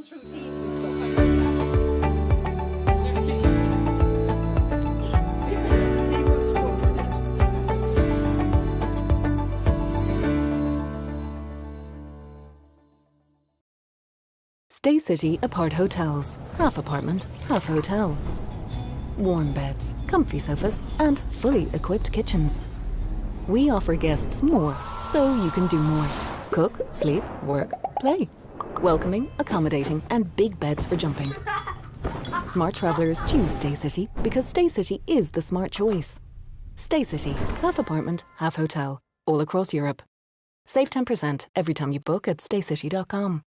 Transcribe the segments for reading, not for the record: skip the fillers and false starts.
through teams and stuff. Stay City Apart Hotels. Half apartment, half hotel. Warm beds, comfy sofas, and fully equipped kitchens. We offer guests more, so you can do more. Cook, sleep, work, play. Welcoming, accommodating, and big beds for jumping. Smart travellers choose Stay City because Stay City is the smart choice. Stay City, half apartment, half hotel, all across Europe. Save 10% every time you book at staycity.com.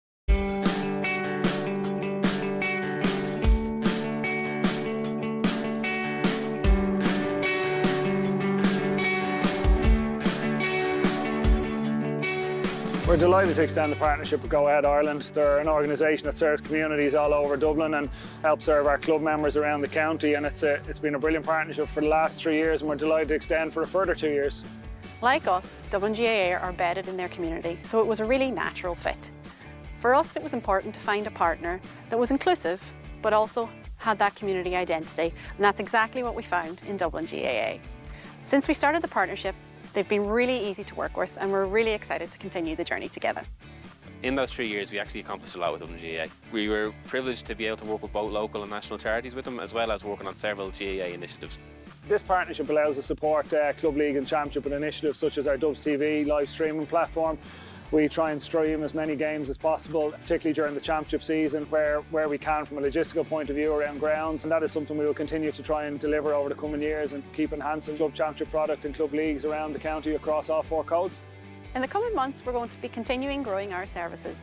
We're delighted to extend the partnership with Go Ahead Ireland. They're an organisation that serves communities all over Dublin and helps serve our club members around the county, and it's been a brilliant partnership for the last 3 years, and we're delighted to extend for a further 2 years. Like us, Dublin GAA are embedded in their community, so it was a really natural fit. For us, it was important to find a partner that was inclusive, but also had that community identity, and that's exactly what we found in Dublin GAA. Since we started the partnership, they've been really easy to work with, and we're really excited to continue the journey together. In those 3 years, we actually accomplished a lot with Dublin GAA. We were privileged to be able to work with both local and national charities with them, as well as working on several GAA initiatives. This partnership allows us to support Club League and Championship with initiatives such as our Dubs TV live streaming platform. We try and stream as many games as possible, particularly during the championship season where we can from a logistical point of view around grounds, and that is something we will continue to try and deliver over the coming years and keep enhancing club championship product and club leagues around the county across all 4 codes. In the coming months, we're going to be continuing growing our services.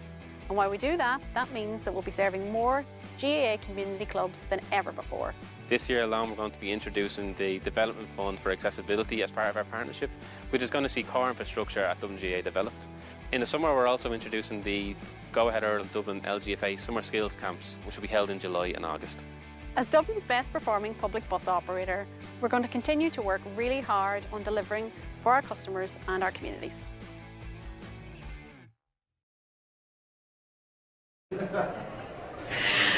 And while we do that, that means that we'll be serving more GAA community clubs than ever before. This year alone, we're going to be introducing the Development Fund for Accessibility as part of our partnership, which is going to see core infrastructure at Dublin GAA developed. In the summer, we're also introducing the Go Ahead Ireland Dublin LGFA Summer Skills Camps, which will be held in July and August. As Dublin's best performing public bus operator, we're going to continue to work really hard on delivering for our customers and our communities.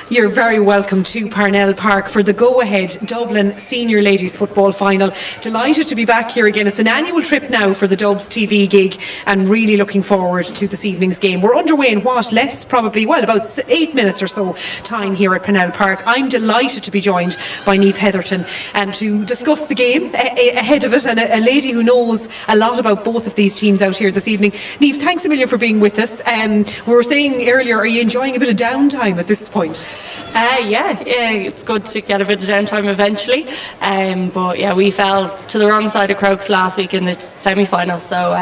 You're very welcome to Parnell Park for the go-ahead Dublin Senior Ladies Football Final. Delighted to be back here again. It's an annual trip now for the Dubs TV gig, and really looking forward to this evening's game. We're underway in about 8 minutes or so time here at Parnell Park. I'm delighted to be joined by Niamh Heatherton to discuss the game ahead of it, and a lady who knows a lot about both of these teams out here this evening. Niamh, thanks a million for being with us. We were saying earlier, are you enjoying a bit of downtime at this point? Yeah, it's good to get a bit of downtime eventually. But yeah, we fell to the wrong side of Crokes last week in the semi-final. So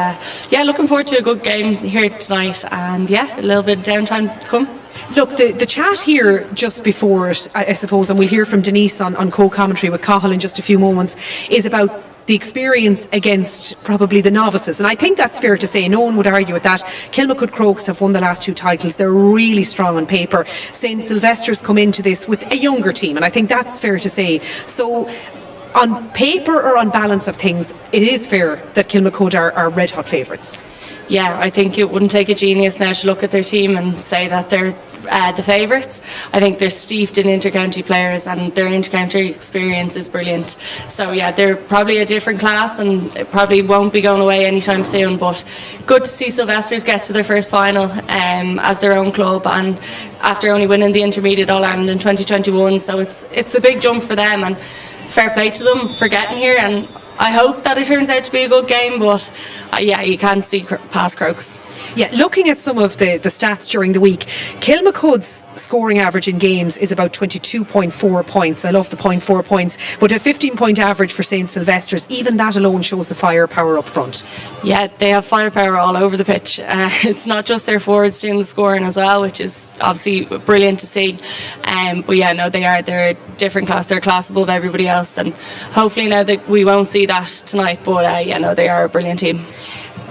yeah, looking forward to a good game here tonight, and yeah, a little bit of downtime to come. Look, the chat here just before it, I suppose, and we'll hear from Denise on co-commentary with Cathal in just a few moments, is about the experience against probably the novices, and I think that's fair to say. No one would argue with that. Kilmacud Crokes have won the last 2 titles. They're really strong on paper. St Sylvesters come into this with a younger team, and I think that's fair to say. So on paper or on balance of things, it is fair that Kilmacud are red hot favourites. Yeah, I think it wouldn't take a genius now to look at their team and say that they're the favourites. I think they're steeped in inter-county players, and their inter-county experience is brilliant. So yeah, they're probably a different class, and it probably won't be going away anytime soon. But good to see Sylvesters get to their first final as their own club, and after only winning the Intermediate All-Ireland in 2021. So it's a big jump for them, and fair play to them for getting here. And I hope that it turns out to be a good game, but yeah, you can't see past Crokes. Yeah, looking at some of the stats during the week, Kilmacud's scoring average in games is about 22.4 points. I love the 0.4 points, but a 15-point average for St Sylvesters. Even that alone shows the firepower up front. Yeah, they have firepower all over the pitch. It's not just their forwards doing the scoring as well, which is obviously brilliant to see. But yeah, no, they're a different class. They're a class above everybody else, and hopefully now that we won't see that tonight. But yeah, no, they are a brilliant team.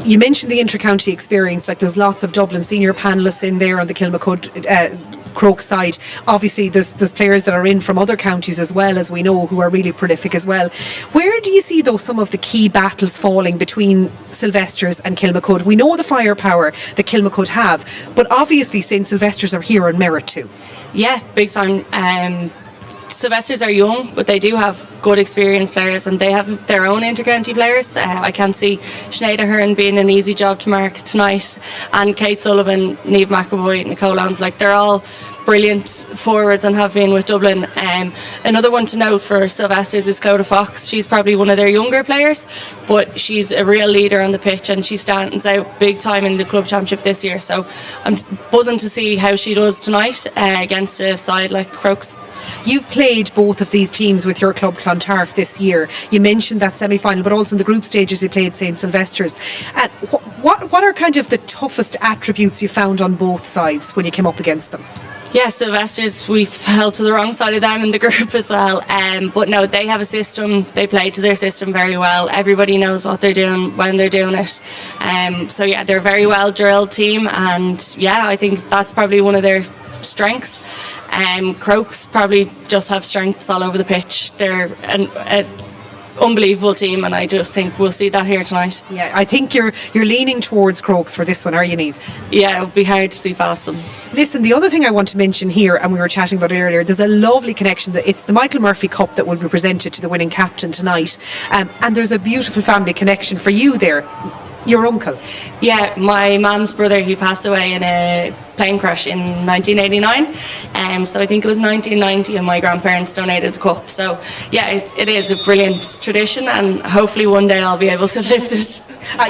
You mentioned the inter-county experience, like there's lots of Dublin senior panellists in there on the Kilmacud Crokes side. Obviously there's players that are in from other counties as well, as we know, who are really prolific as well. Where do you see though some of the key battles falling between Sylvesters and Kilmacud? We know the firepower that Kilmacud have, but obviously St Sylvesters are here on merit too. Yeah, big time. Sylvesters are young, but they do have good experienced players, and they have their own intercounty players. I can't see Sinead Ahern being an easy job to mark tonight, and Kate Sullivan, Niamh McAvoy, Nicole Lance, they're all brilliant forwards and have been with Dublin. Another one to note for Sylvesters is Clodagh Fox. She's probably one of their younger players, but she's a real leader on the pitch, and she stands out big time in the club championship this year. So I'm buzzing to see how she does tonight against a side like Crokes. You've played both of these teams with your club Clontarf this year. You mentioned that semi-final, but also in the group stages you played St Sylvesters. What are kind of the toughest attributes you found on both sides when you came up against them? Yeah, Sylvesters, we fell to the wrong side of them in the group as well. But no, they have a system. They play to their system very well. Everybody knows what they're doing when they're doing it. So yeah, they're a very well drilled team, and yeah, I think that's probably one of their strengths. Crokes probably just have strengths all over the pitch. They're an unbelievable team, and I just think we'll see that here tonight. Yeah, I think you're leaning towards Crokes for this one, are you, Niamh? Yeah, it would be hard to see past them. Listen, the other thing I want to mention here, and we were chatting about it earlier, there's a lovely connection. That it's the Michael Murphy Cup that will be presented to the winning captain tonight, and there's a beautiful family connection for you there. Your uncle? Yeah, my mum's brother, he passed away in a plane crash in 1989. So I think it was 1990, and my grandparents donated the cup. So yeah, it is a brilliant tradition, and hopefully one day I'll be able to lift it.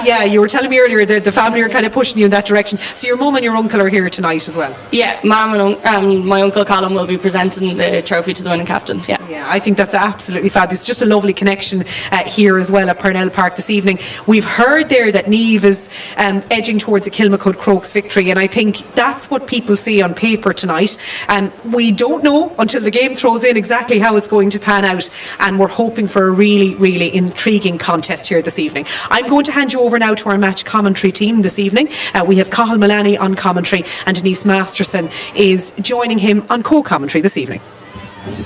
Yeah, you were telling me earlier that the family are kind of pushing you in that direction. So your mum and your uncle are here tonight as well? Yeah, mum and my uncle Colin will be presenting the trophy to the winning captain. Yeah, I think that's absolutely fabulous. Just a lovely connection here as well at Parnell Park this evening. We've heard there that Niamh is edging towards a Kilmacud Crokes victory, and I think that's what people see on paper tonight. We don't know until the game throws in exactly how it's going to pan out, and we're hoping for a really, really intriguing contest here this evening. I'm going to hand you over now to our match commentary team this evening. We have Cathal Mullaney on commentary, and Denise Masterson is joining him on co-commentary this evening.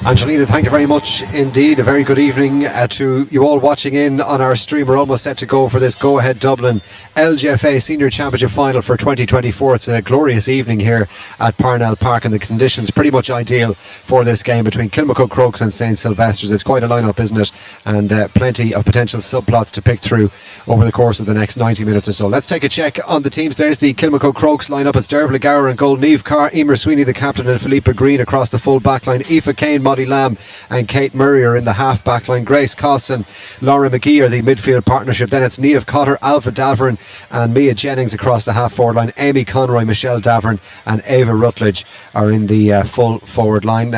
Angelina, thank you very much indeed. A very good evening to you all watching in on our stream. We're almost set to go for this Go Ahead Dublin LGFA Senior Championship Final for 2024. It's a glorious evening here at Parnell Park, and the conditions pretty much ideal for this game between Kilmacud Crokes and St Sylvesters. It's quite a line-up, isn't it? And plenty of potential subplots to pick through over the course of the next 90 minutes or so. Let's take a check on the teams. There's the Kilmacud Crokes line-up. It's Dervla Gower and goal, Niamh Carr, Emer Sweeney the captain, and Philippa Green across the full back line. Aoife Kane, Molly Lamb and Kate Murray are in the half back line. Grace Coss and Laura McGee are the midfield partnership. Then it's Niamh Cotter, Alpha Davern and Mia Jennings across the half forward line. Amy Conroy, Michelle Davern and Ava Rutledge are in the full forward line.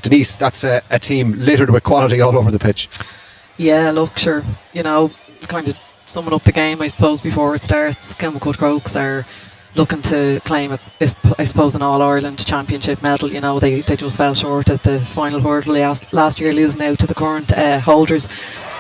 Denise, that's a team littered with quality all over the pitch. Yeah, look, sure, kind of summing up the game, I suppose, before it starts. Kilmacud Crokes are looking to claim, I suppose, an All-Ireland Championship medal. They just fell short at the final hurdle last year, losing out to the current holders.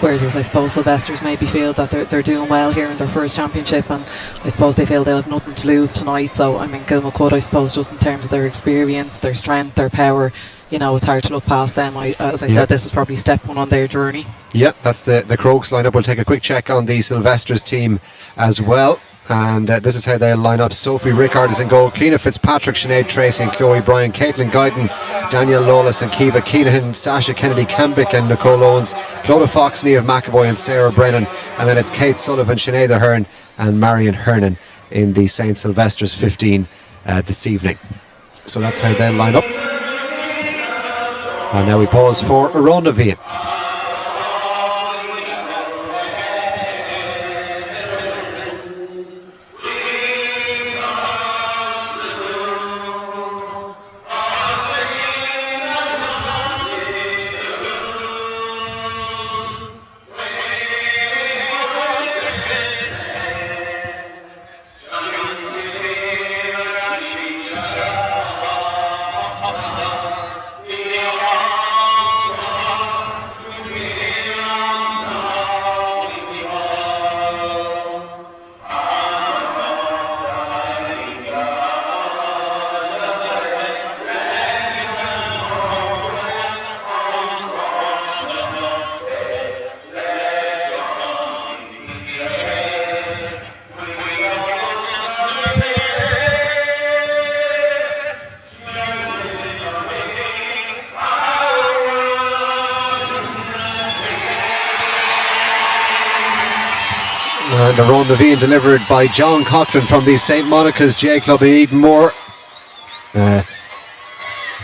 Whereas I suppose Sylvesters maybe feel that they're doing well here in their first championship, and I suppose they feel they'll have nothing to lose tonight. So I mean, Kilmacud, I suppose, just in terms of their experience, their strength, their power, it's hard to look past them. As I said, this is probably step one on their journey. Yeah, that's the Crokes lineup. We'll take a quick check on the Sylvesters team as well. And this is how they'll line up. Sophie Rickard is in goal. Cliona Fitzpatrick, Sinead Tracy and Chloe Bryan. Caitlin Guyton, Danielle Lawless and Kiva Keenahan, Sasha Kennedy Cambick and Nicole Owens, Clodagh Fox, Niamh McAvoy and Sarah Brennan. And then it's Kate Sullivan, Sinead Ahern and Marion Hernan in the St Sylvesters 15 this evening. So that's how they'll line up. And now we pause for Arona Via. And the Ron Levine delivered by John Coughlin from the St. Monica's J Club in Edenmore.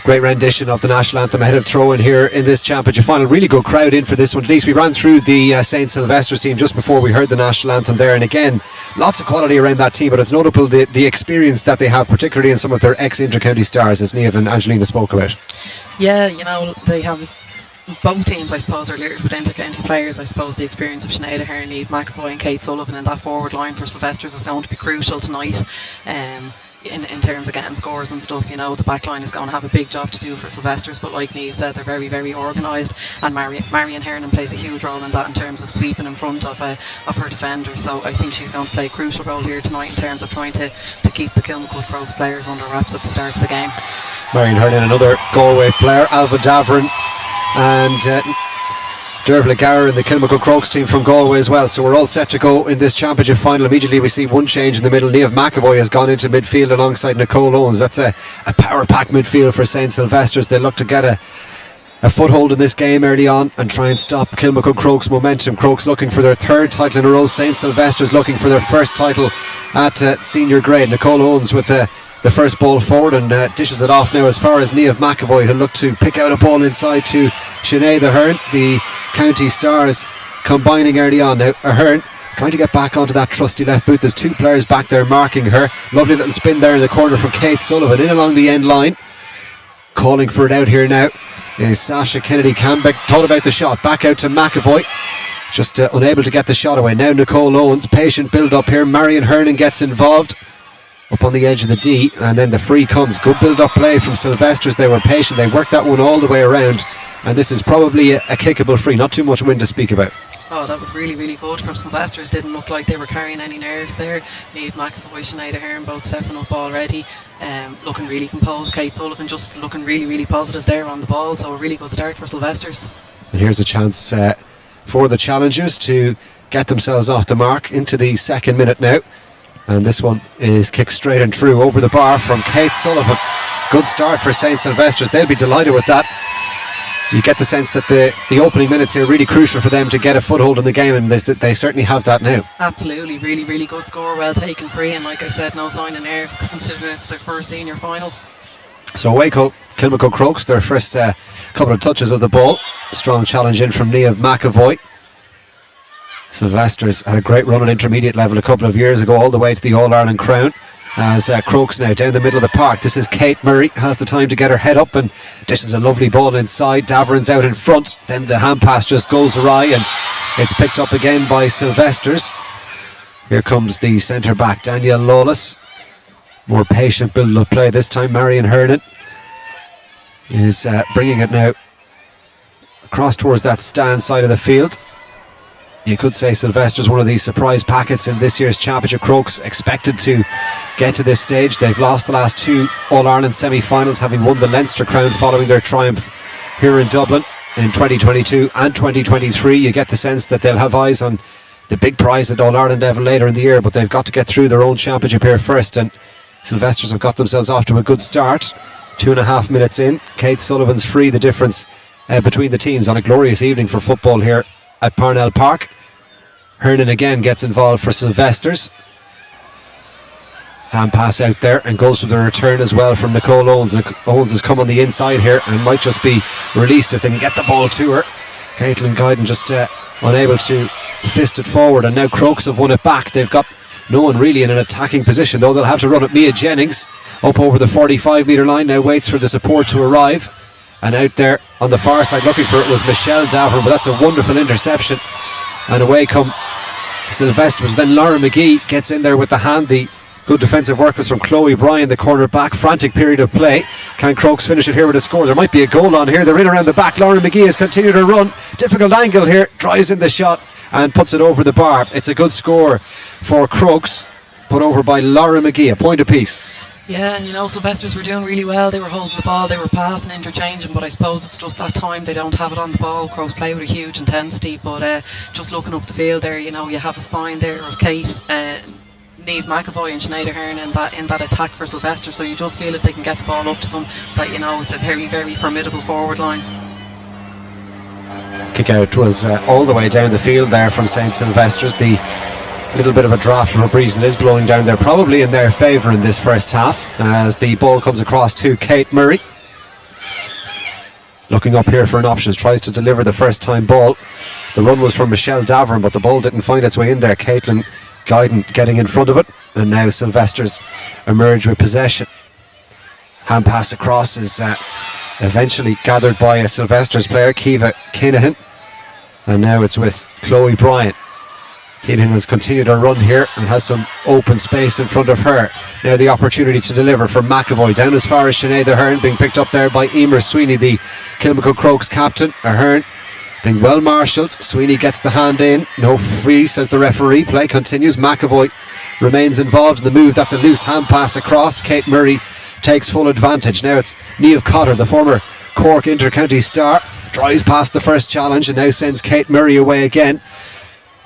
Great rendition of the national anthem ahead of throw-in here in this championship final. Really good crowd in for this one. Denise, we ran through the St. Sylvesters team just before we heard the national anthem there, and again, lots of quality around that team, but it's notable the experience that they have, particularly in some of their ex-inter-county stars, as Niamh and Angelina spoke about. Yeah, they have both teams, I suppose, are littered with inter-county players. I suppose the experience of Sinead Ahern, Niamh McAvoy and Kate Sullivan in that forward line for Sylvesters is going to be crucial tonight. In terms of getting scores and stuff, the back line is going to have a big job to do for Sylvesters, but like Niamh said, they're very, very organised, and Marion Hernan plays a huge role in that in terms of sweeping in front of her defenders, so I think she's going to play a crucial role here tonight in terms of trying to keep the Kilmacud Crokes players under wraps at the start of the game. Marion Hernan, another Galway player, Alva Davern and Dervla Gower in the Kilmacud Crokes team from Galway as well. So we're all set to go in this championship final. Immediately we see one change in the middle. Niamh McAvoy has gone into midfield alongside Nicole Owens. That's a power-packed midfield for St. Sylvesters. They look to get a foothold in this game early on and try and stop Kilmacud Crokes' momentum. Crokes looking for their third title in a row. St. Sylvesters looking for their first title at senior grade. Nicole Owens with the first ball forward and dishes it off now as far as Niamh McAvoy, who looked to pick out a ball inside to Sinead Ahern. The county stars combining early on. Now Ahern trying to get back onto that trusty left boot. There's two players back there marking her. Lovely little spin there in the corner from Kate Sullivan in along the end line. Calling for it out here now is Sasha Kennedy Cambeck. Thought about the shot, back out to McAvoy, just unable to get the shot away. Now Nicole Owens, patient build up here. Marion Hernan gets involved up on the edge of the D, and then the free comes. Good build-up play from Sylvesters. They were patient, they worked that one all the way around, and this is probably a kickable free. Not too much wind to speak about. Oh, that was really, really good from Sylvesters. Didn't look like they were carrying any nerves there. Niamh McAvoy, Sinead Ahern both stepping up already, looking really composed. Kate Sullivan just looking really, really positive there on the ball, so a really good start for Sylvesters. And here's a chance for the challengers to get themselves off the mark into the second minute now. And this one is kicked straight and true over the bar from Kate Sullivan. Good start for St. Sylvesters. They'll be delighted with that. You get the sense that the opening minutes here are really crucial for them to get a foothold in the game, and they certainly have that now. Absolutely, really, really good score, well taken free, and like I said, no sign of nerves considering it's their first senior final. So away go Kilmacud Crokes, their first couple of touches of the ball. Strong challenge in from Niamh McAvoy. Sylvesters had a great run at intermediate level a couple of years ago, all the way to the All-Ireland crown. As Crokes now down the middle of the park. This is Kate Murray, has the time to get her head up and dishes a lovely ball inside. Davern's out in front, then the hand pass just goes awry and it's picked up again by Sylvesters. Here comes the centre back Danielle Lawless. More patient build of play this time. Marion Hernan is bringing it now across towards that stand side of the field. You could say Sylvesters one of these surprise packets in this year's championship. Crokes expected to get to this stage. They've lost the last two All-Ireland semi-finals, having won the Leinster crown following their triumph here in Dublin in 2022 and 2023. You get the sense that they'll have eyes on the big prize at All-Ireland level later in the year, but they've got to get through their own championship here first, and Sylvesters have got themselves off to a good start. 2.5 minutes in, Kate Sullivan's free, the difference between the teams on a glorious evening for football here at Parnell Park. Hernan again gets involved for Sylvesters. Hand pass out there and goes for the return as well from Nicole Owens. Owens has come on the inside here and might just be released if they can get the ball to her. Caitlin Guyden just unable to fist it forward, and now Crokes have won it back. They've got no one really in an attacking position, though. They'll have to run at Mia Jennings up over the 45 metre line. Now waits for the support to arrive, and out there on the far side looking for it was Michelle Davern, but that's a wonderful interception, and away come Sylvesters. Then Laura McGee gets in there with the hand. The good defensive work was from Chloe Bryan, the corner back. Frantic period of play. Can Crokes finish it here with a score? There might be a goal on here. They're in around the back. Laura McGee has continued her run. Difficult angle here. Drives in the shot and puts it over the bar. It's a good score for Crokes, put over by Laura McGee. A point apiece. Yeah, and Sylvesters were doing really well. They were holding the ball, they were passing, interchanging, but I suppose it's just that time they don't have it on the ball. Crokes play with a huge intensity, but just looking up the field there, you have a spine there of Kate, Niamh McAvoy and Sinead Ahern in that attack for Sylvester, so you just feel if they can get the ball up to them that it's a very, very formidable forward line. Kick out was all the way down the field there from St. Sylvesters. The A little bit of a draft from a breeze that is blowing down there, probably in their favour in this first half, as the ball comes across to Kate Murray. Looking up here for an option, tries to deliver the first time ball. The run was from Michelle Davern, but the ball didn't find its way in there. Caitlin Guidon getting in front of it, and now Sylvesters emerge with possession. Hand pass across is eventually gathered by a Sylvesters player, Kiva Kinahan, and now it's with Chloe Bryant. Kinahan has continued her run here and has some open space in front of her. Now the opportunity to deliver for McAvoy, down as far as Sinead Ahern, being picked up there by Emer Sweeney, the Kilmacud Crokes captain. Ahern being well marshalled. Sweeney gets the hand in. No free, says the referee. Play continues. McAvoy remains involved in the move. That's a loose hand pass across. Kate Murray takes full advantage. Now it's Niamh Cotter, the former Cork inter-county star, drives past the first challenge and now sends Kate Murray away again.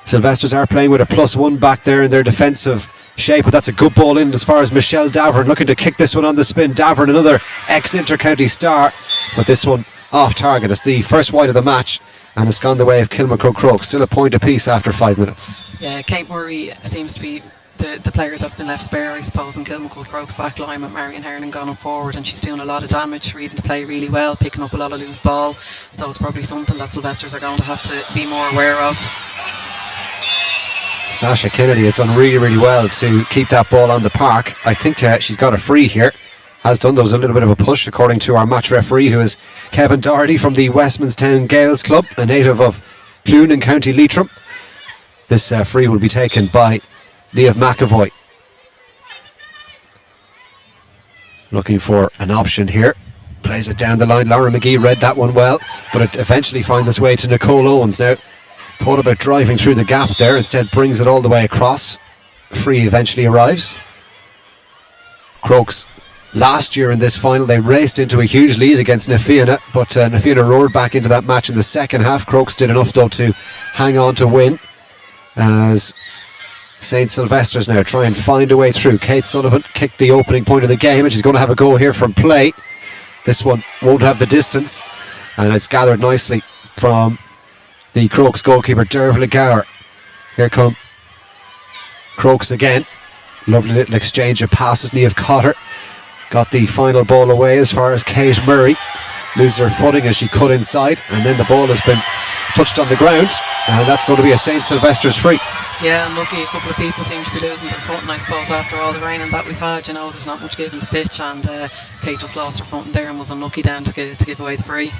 Sylvesters are playing with a +1 back there in their defensive shape, but that's a good ball in as far as Michelle Davern looking to kick this one on the spin. Davern, another ex-inter-county star, but this one off target. It's the first wide of the match, and it's gone the way of Kilmacud Crokes. Still a point apiece after 5 minutes. Yeah, Kate Murray seems to be the player that's been left spare, I suppose, in Kilmacud Crokes' back line with Marion Hernan gone up forward, and she's doing a lot of damage, reading the play really well, picking up a lot of loose ball, so it's probably something that Sylvesters are going to have to be more aware of. Sasha Kennedy has done really, really well to keep that ball on the park. I think she's got a free here. Has done. There was a little bit of a push, according to our match referee, who is Kevin Doherty from the Westmanstown Gales Club, a native of Clune in County Leitrim. This free will be taken by Niamh McAvoy. Looking for an option here. Plays it down the line. Laura McGee read that one well, but it eventually finds its way to Nicole Owens. Now, thought about driving through the gap there, instead brings it all the way across. Free eventually arrives. Crokes, last year in this final, they raced into a huge lead against Na Fianna, but Na Fianna roared back into that match in the second half. Crokes did enough though to hang on to win, as St. Sylvesters now try and find a way through. Kate Sullivan kicked the opening point of the game, and she's going to have a go here from play. This one won't have the distance, and it's gathered nicely from the Crokes goalkeeper, Dervla Gower. Here come Crokes again. Lovely little exchange of passes. Niamh Cotter got the final ball away as far as Kate Murray loses her footing as she cut inside, and then the ball has been touched on the ground, and that's going to be a St. Sylvesters free. Yeah, unlucky. A couple of people seem to be losing their footing, I suppose, after all the raining that we've had. You know, there's not much given the pitch, and Kate just lost her footing there and was unlucky then to give away the free.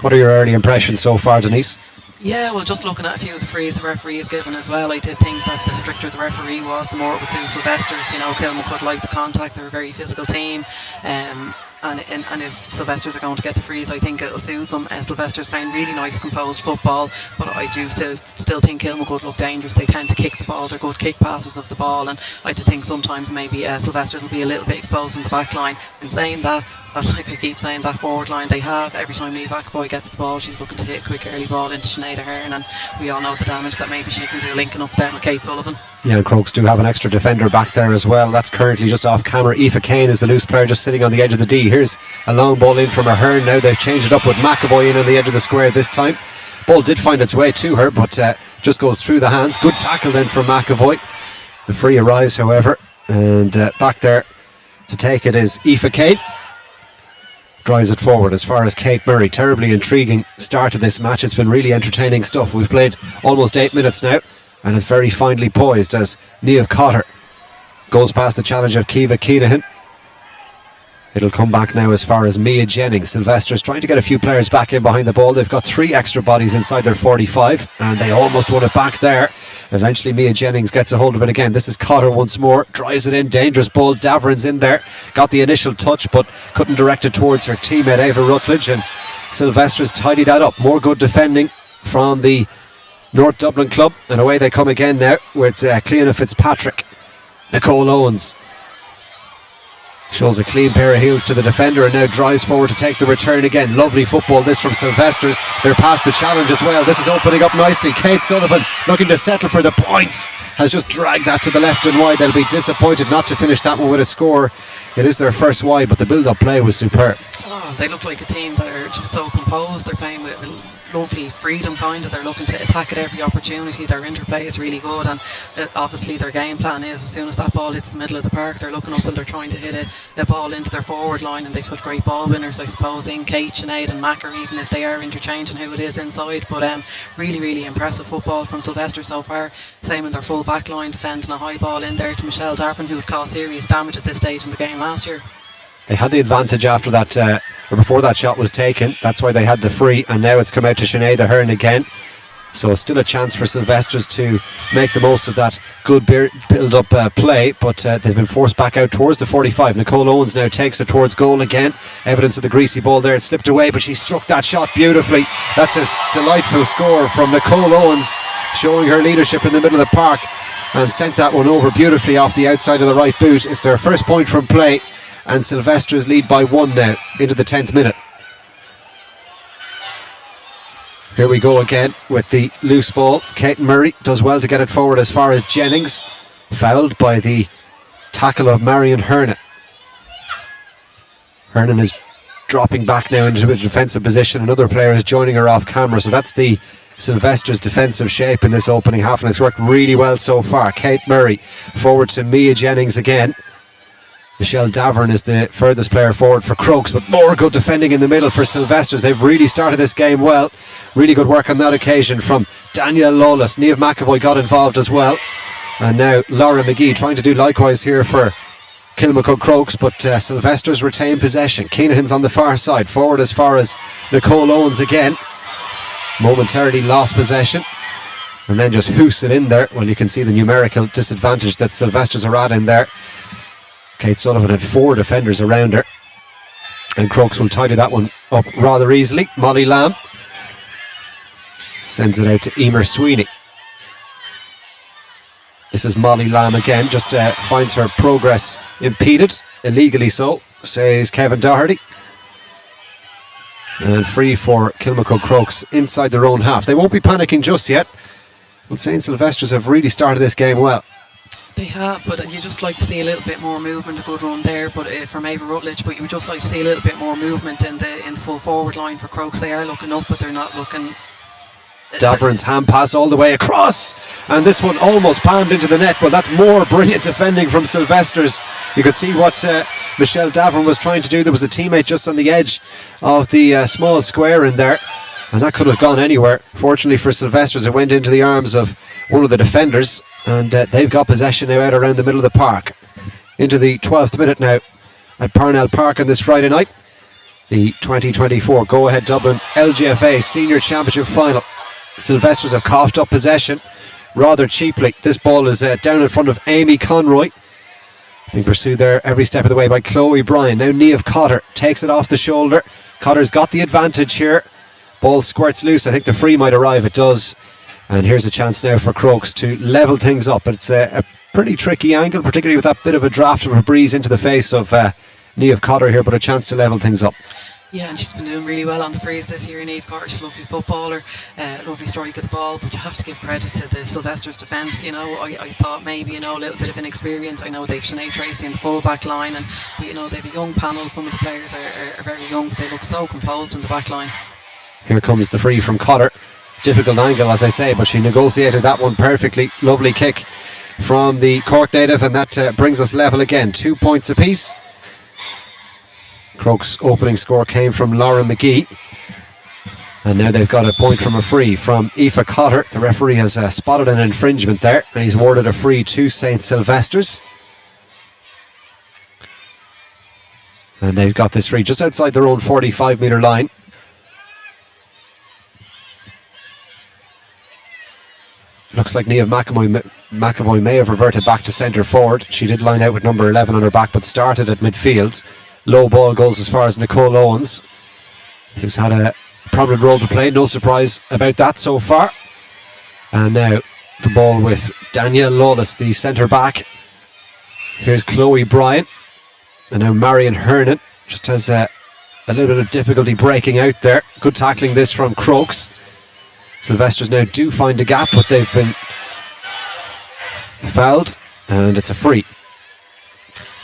What are your early impressions so far, Denise? Yeah, well, just looking at a few of the frees the referee has given as well, I did think that the stricter the referee was, the more it would suit Sylvesters. You know, Kilmacud like the contact, they're a very physical team, and if Sylvesters are going to get the frees, I think it'll suit them. Sylvesters playing really nice, composed football, but I do still think Kilmacud look dangerous. They tend to kick the ball, they're good kick passers of the ball, and I do think sometimes maybe Sylvesters will be a little bit exposed in the back line. In saying that, like I keep saying, that forward line they have, every time Niamh McAvoy gets the ball, she's looking to hit a quick early ball into Sinead Ahern, and we all know the damage that maybe she can do linking up there with Kate Sullivan. Yeah, and Crokes do have an extra defender back there as well. That's currently just off camera. Aoife Kane is the loose player, just sitting on the edge of the D. Here's a long ball in from Ahern. Now they've changed it up with McAvoy in on the edge of the square this time. Ball did find its way to her, but just goes through the hands. Good tackle then from McAvoy. The free arrives, however, and back there to take it is Aoife Kane. Drives it forward as far as Kate Murray. Terribly intriguing start to this match. It's been really entertaining stuff. We've played almost 8 minutes now, and it's very finely poised as Niamh Cotter goes past the challenge of Kiva Kinahan. It'll come back now as far as Mia Jennings. Sylvesters trying to get a few players back in behind the ball. They've got 3 extra bodies inside their 45, and they almost won it back there. Eventually Mia Jennings gets a hold of it again. This is Cotter once more, drives it in, dangerous ball. Davern's in there, got the initial touch but couldn't direct it towards her teammate Ava Rutledge, and Sylvesters tidy that up. More good defending from the North Dublin club, and away they come again now with Cleona Fitzpatrick. Nicole Owens shows a clean pair of heels to the defender and now drives forward to take the return again. Lovely football this from Sylvesters. They're past the challenge as well. This is opening up nicely. Kate Sullivan looking to settle for the point, has just dragged that to the left and wide. They'll be disappointed not to finish that one with a score. It is their first wide, but the build-up play was superb. They look like a team that are just so composed. They're playing with lovely freedom kind of. They're looking to attack at every opportunity. Their interplay is really good, and obviously their game plan is as soon as that ball hits the middle of the park, they're looking up and they're trying to hit a ball into their forward line, and they've such great ball winners, I suppose, in Kate, Sinead and Macker, even if they are interchanging who it is inside. But really, really impressive football from Sylvester so far. Same in their full back line, defending a high ball in there to Michelle Davern, who had caused serious damage at this stage in the game last year. They had the advantage after that, or before that shot was taken. That's why they had the free, and now it's come out to Sinead Ahern again. So still a chance for Sylvesters to make the most of that good build-up play, but they've been forced back out towards the 45. Nicole Owens now takes it towards goal again. Evidence of the greasy ball there. It slipped away, but she struck that shot beautifully. That's a delightful score from Nicole Owens, showing her leadership in the middle of the park, and sent that one over beautifully off the outside of the right boot. It's their first point from play, and Sylvesters lead by 1 now into the 10th minute. Here we go again with the loose ball. Kate Murray does well to get it forward as far as Jennings, fouled by the tackle of Marion Hernan. Hernan is dropping back now into a defensive position. Another player is joining her off camera, so that's the Sylvesters' defensive shape in this opening half, and it's worked really well so far. Kate Murray forward to Mia Jennings again. Michelle Davern is the furthest player forward for Crokes, but more good defending in the middle for Sylvesters. They've really started this game well. Really good work on that occasion from Danielle Lawless. Niamh McAvoy got involved as well. And now Laura McGee trying to do likewise here for Kilmacud Crokes, but Sylvesters retain possession. Keenahan's on the far side, forward as far as Nicole Owens again. Momentarily lost possession, and then just hoose it in there. Well, you can see the numerical disadvantage that Sylvesters are at in there. Kate Sullivan had 4 defenders around her, and Crokes will tidy that one up rather easily. Molly Lamb sends it out to Emer Sweeney. This is Molly Lamb again, just finds her progress impeded, illegally so, says Kevin Doherty. And free for Kilmacud Crokes inside their own half. They won't be panicking just yet. Well, St. Sylvesters have really started this game well. They have, but you just like to see a little bit more movement. A good run there, but from Ava Rutledge. But you would just like to see a little bit more movement in the full forward line for Crokes. They are looking up, but they're not looking. Davern's hand pass all the way across, and this one almost palmed into the net. Well, that's more brilliant defending from Sylvesters. You could see what Michelle Davern was trying to do. There was a teammate just on the edge of the small square in there, and that could have gone anywhere. Fortunately for Sylvesters, it went into the arms of one of the defenders, and they've got possession now out around the middle of the park. Into the 12th minute now at Parnell Park on this Friday night. The 2024 Go Ahead Dublin LGFA Senior Championship Final. Sylvesters have coughed up possession rather cheaply. This ball is down in front of Amy Conroy, being pursued there every step of the way by Chloe Bryan. Now Niamh Cotter takes it off the shoulder. Cotter's got the advantage here. Ball squirts loose. I think the free might arrive. It does. And here's a chance now for Crokes to level things up. But it's a pretty tricky angle, particularly with that bit of a draft of a breeze into the face of Niamh Cotter here, but a chance to level things up. Yeah, and she's been doing really well on the freeze this year. Niamh Cotter, she's a lovely footballer, lovely strike of the ball, but you have to give credit to the Sylvesters defence. You know, I thought maybe, a little bit of inexperience. I know they've Sinead Tracy in the full back line, but they've a young panel. Some of the players are very young, but they look so composed in the back line. Here comes the free from Cotter. Difficult angle, as I say, but she negotiated that one perfectly. Lovely kick from the Cork native, and that brings us level again. 2 points apiece. Crokes' opening score came from Laura McGee, and now they've got a point from a free from Aoife Cotter. The referee has spotted an infringement there, and he's awarded a free to St. Sylvesters. And they've got this free just outside their own 45-metre line. Looks like Niamh McAvoy may have reverted back to centre forward. She did line out with number 11 on her back, but started at midfield. Low ball goes as far as Nicole Owens, who's had a prominent role to play. No surprise about that so far. And now the ball with Danielle Lawless, the centre back. Here's Chloe Bryan. And now Marion Hernan just has a little bit of difficulty breaking out there. Good tackling this from Crokes. Sylvesters now do find a gap, but they've been fouled, and it's a free.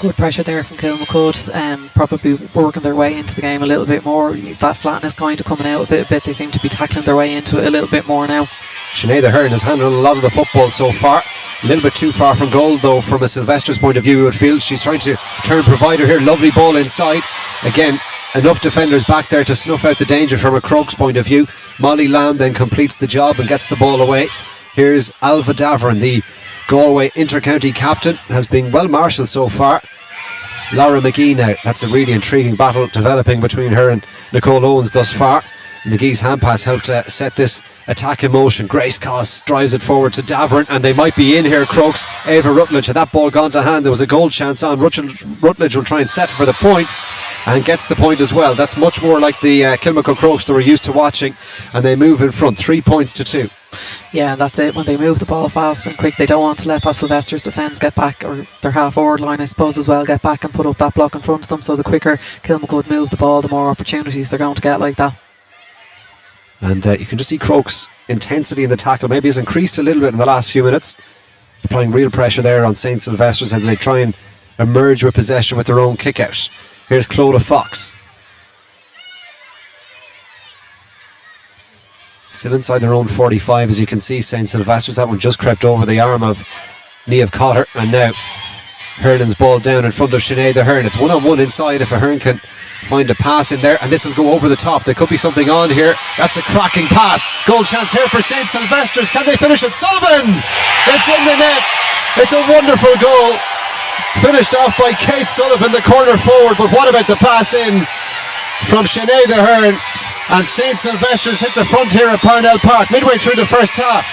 Good pressure there from Kilmacud, probably working their way into the game a little bit more. That flatness kind of coming out of it a bit. They seem to be tackling their way into it a little bit more now. Sinead Ahern has handled a lot of the football so far. A little bit too far from goal though from a Sylvesters point of view, you would feel. She's trying to turn provider here. Lovely ball inside. Again, enough defenders back there to snuff out the danger from a Crokes point of view. Molly Lamb then completes the job and gets the ball away. Here's Alva Davern, the Galway inter-county captain, has been well marshalled so far. Laura McGee now. That's a really intriguing battle developing between her and Nicole Owens thus far. McGee's hand pass helped set this attack in motion. Grace Coss drives it forward to Davern, and they might be in here. Crokes, Ava Rutledge, had that ball gone to hand, there was a goal chance on. Rutledge will try and set for the points and gets the point as well. That's much more like the Kilmacud Crokes that we're used to watching, and they move in front 3 points to 2. Yeah, that's it. When they move the ball fast and quick, they don't want to let that Sylvesters defence get back, or their half forward line I suppose as well, get back and put up that block in front of them. So the quicker Kilmacud move the ball, the more opportunities they're going to get like that. And you can just see Crokes' intensity in the tackle maybe has increased a little bit in the last few minutes, applying real pressure there on St. Sylvesters, and they try and emerge with possession with their own kick out. Here's Clodagh Fox, still inside their own 45 as you can see. St. Sylvesters, that one just crept over the arm of Niamh Cotter, and now Hernan's ball down in front of Sinead Ahern. It's 1-on-1 inside if Ahern can find a pass in there, and this will go over the top. There could be something on here. That's a cracking pass. Goal chance here for St. Sylvesters. Can they finish it? Sullivan! It's in the net. It's a wonderful goal. Finished off by Kate Sullivan, the corner forward, but what about the pass in from Sinead Ahern? And St. Sylvesters hit the front here at Parnell Park midway through the first half.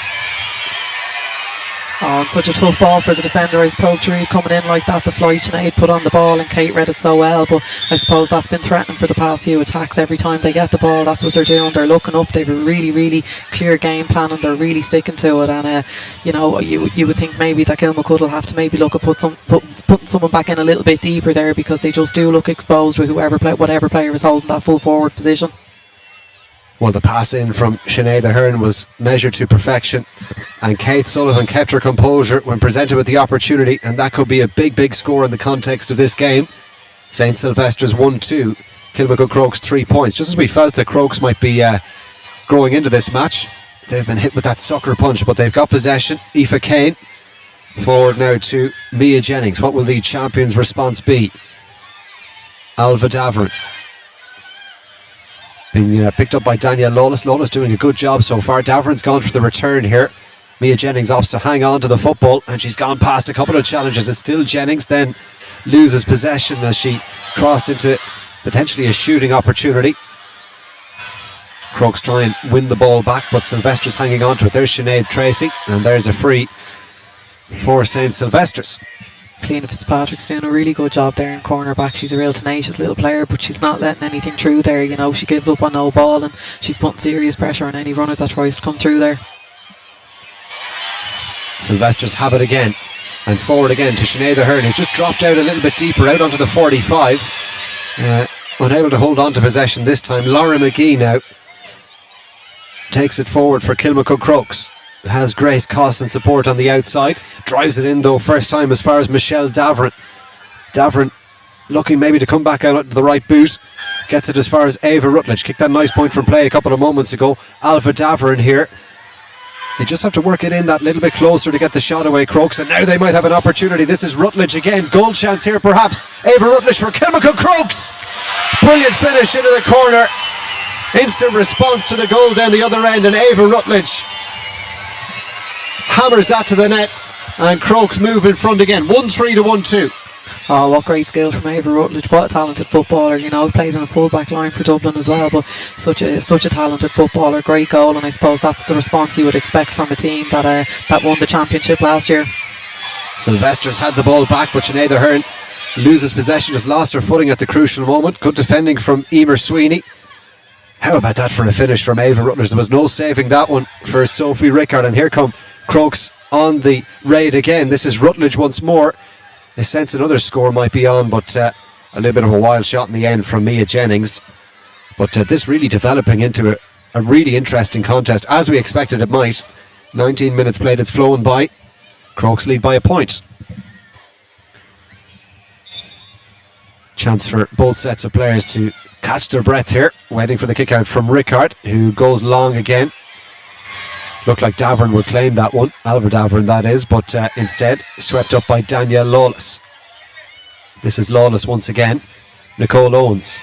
Oh, it's such a tough ball for the defender, I suppose, to read coming in like that. The flight Sinead put on the ball and Kate read it so well, but I suppose that's been threatening for the past few attacks. Every time they get the ball, that's what they're doing. They're looking up. They've a really, really clear game plan and they're really sticking to it. And you would think maybe that Kilmacud will have to maybe look at putting someone back in a little bit deeper there, because they just do look exposed with whatever player is holding that full forward position. Well, the pass in from Sinead Ahern was measured to perfection, and Kate Sullivan kept her composure when presented with the opportunity, and that could be a big, big score in the context of this game. St. Sylvesters 1-2, Kilmacud Crokes 3 points. Just as we felt that Crokes might be growing into this match, they've been hit with that sucker punch, but they've got possession. Aoife Kane forward now to Mia Jennings. What will the champions' response be? Alva Davern being picked up by Danielle Lawless. Lawless doing a good job so far. Davern's gone for the return here. Mia Jennings opts to hang on to the football, and she's gone past a couple of challenges. It's still Jennings, then loses possession as she crossed into potentially a shooting opportunity. Crokes try and win the ball back, but Sylvesters hanging on to it. There's Sinead Tracy, and there's a free for St. Sylvesters. Clean Fitzpatrick's doing a really good job there in cornerback. She's a real tenacious little player, but she's not letting anything through there. She gives up on no ball, and she's putting serious pressure on any runner that tries to come through there. Sylvesters have it again, and forward again to Sinead Ahern, who's just dropped out a little bit deeper, out onto the 45. Unable to hold on to possession this time. Laura McGee now takes it forward for Kilmacud Crokes. Has Grace Coss and support on the outside. Drives it in though, first time as far as Michelle Davern. Davern looking maybe to come back out to the right boot. Gets it as far as Ava Rutledge. Kicked that nice point from play a couple of moments ago. Alva Davern here. They just have to work it in that little bit closer to get the shot away, Crokes, and now they might have an opportunity. This is Rutledge again. Goal chance here perhaps. Ava Rutledge for Kilmacud Crokes. Brilliant finish into the corner. Instant response to the goal down the other end, and Ava Rutledge hammers that to the net, and Crokes move in front again. 1-3 to 1-2. Oh, what great skill from Ava Rutledge. What a talented footballer. Played in a full-back line for Dublin as well, but such a talented footballer. Great goal, and I suppose that's the response you would expect from a team that won the championship last year. Sylvesters had the ball back, but Sinead Ahern loses possession, just lost her footing at the crucial moment. Good defending from Emer Sweeney. How about that for a finish from Ava Rutledge? There was no saving that one for Sophie Rickard, and here come Crokes on the raid again. This is Rutledge once more. They sense another score might be on, but a little bit of a wild shot in the end from Mia Jennings. But this really developing into a really interesting contest, as we expected it might. 19 minutes played, it's flown by. Crokes lead by a point. Chance for both sets of players to catch their breath here, waiting for the kick out from Rickard, who goes long again. Looked like Davern would claim that one, Alva Davern that is, but instead swept up by Danielle Lawless. This is Lawless once again. Nicole Owens.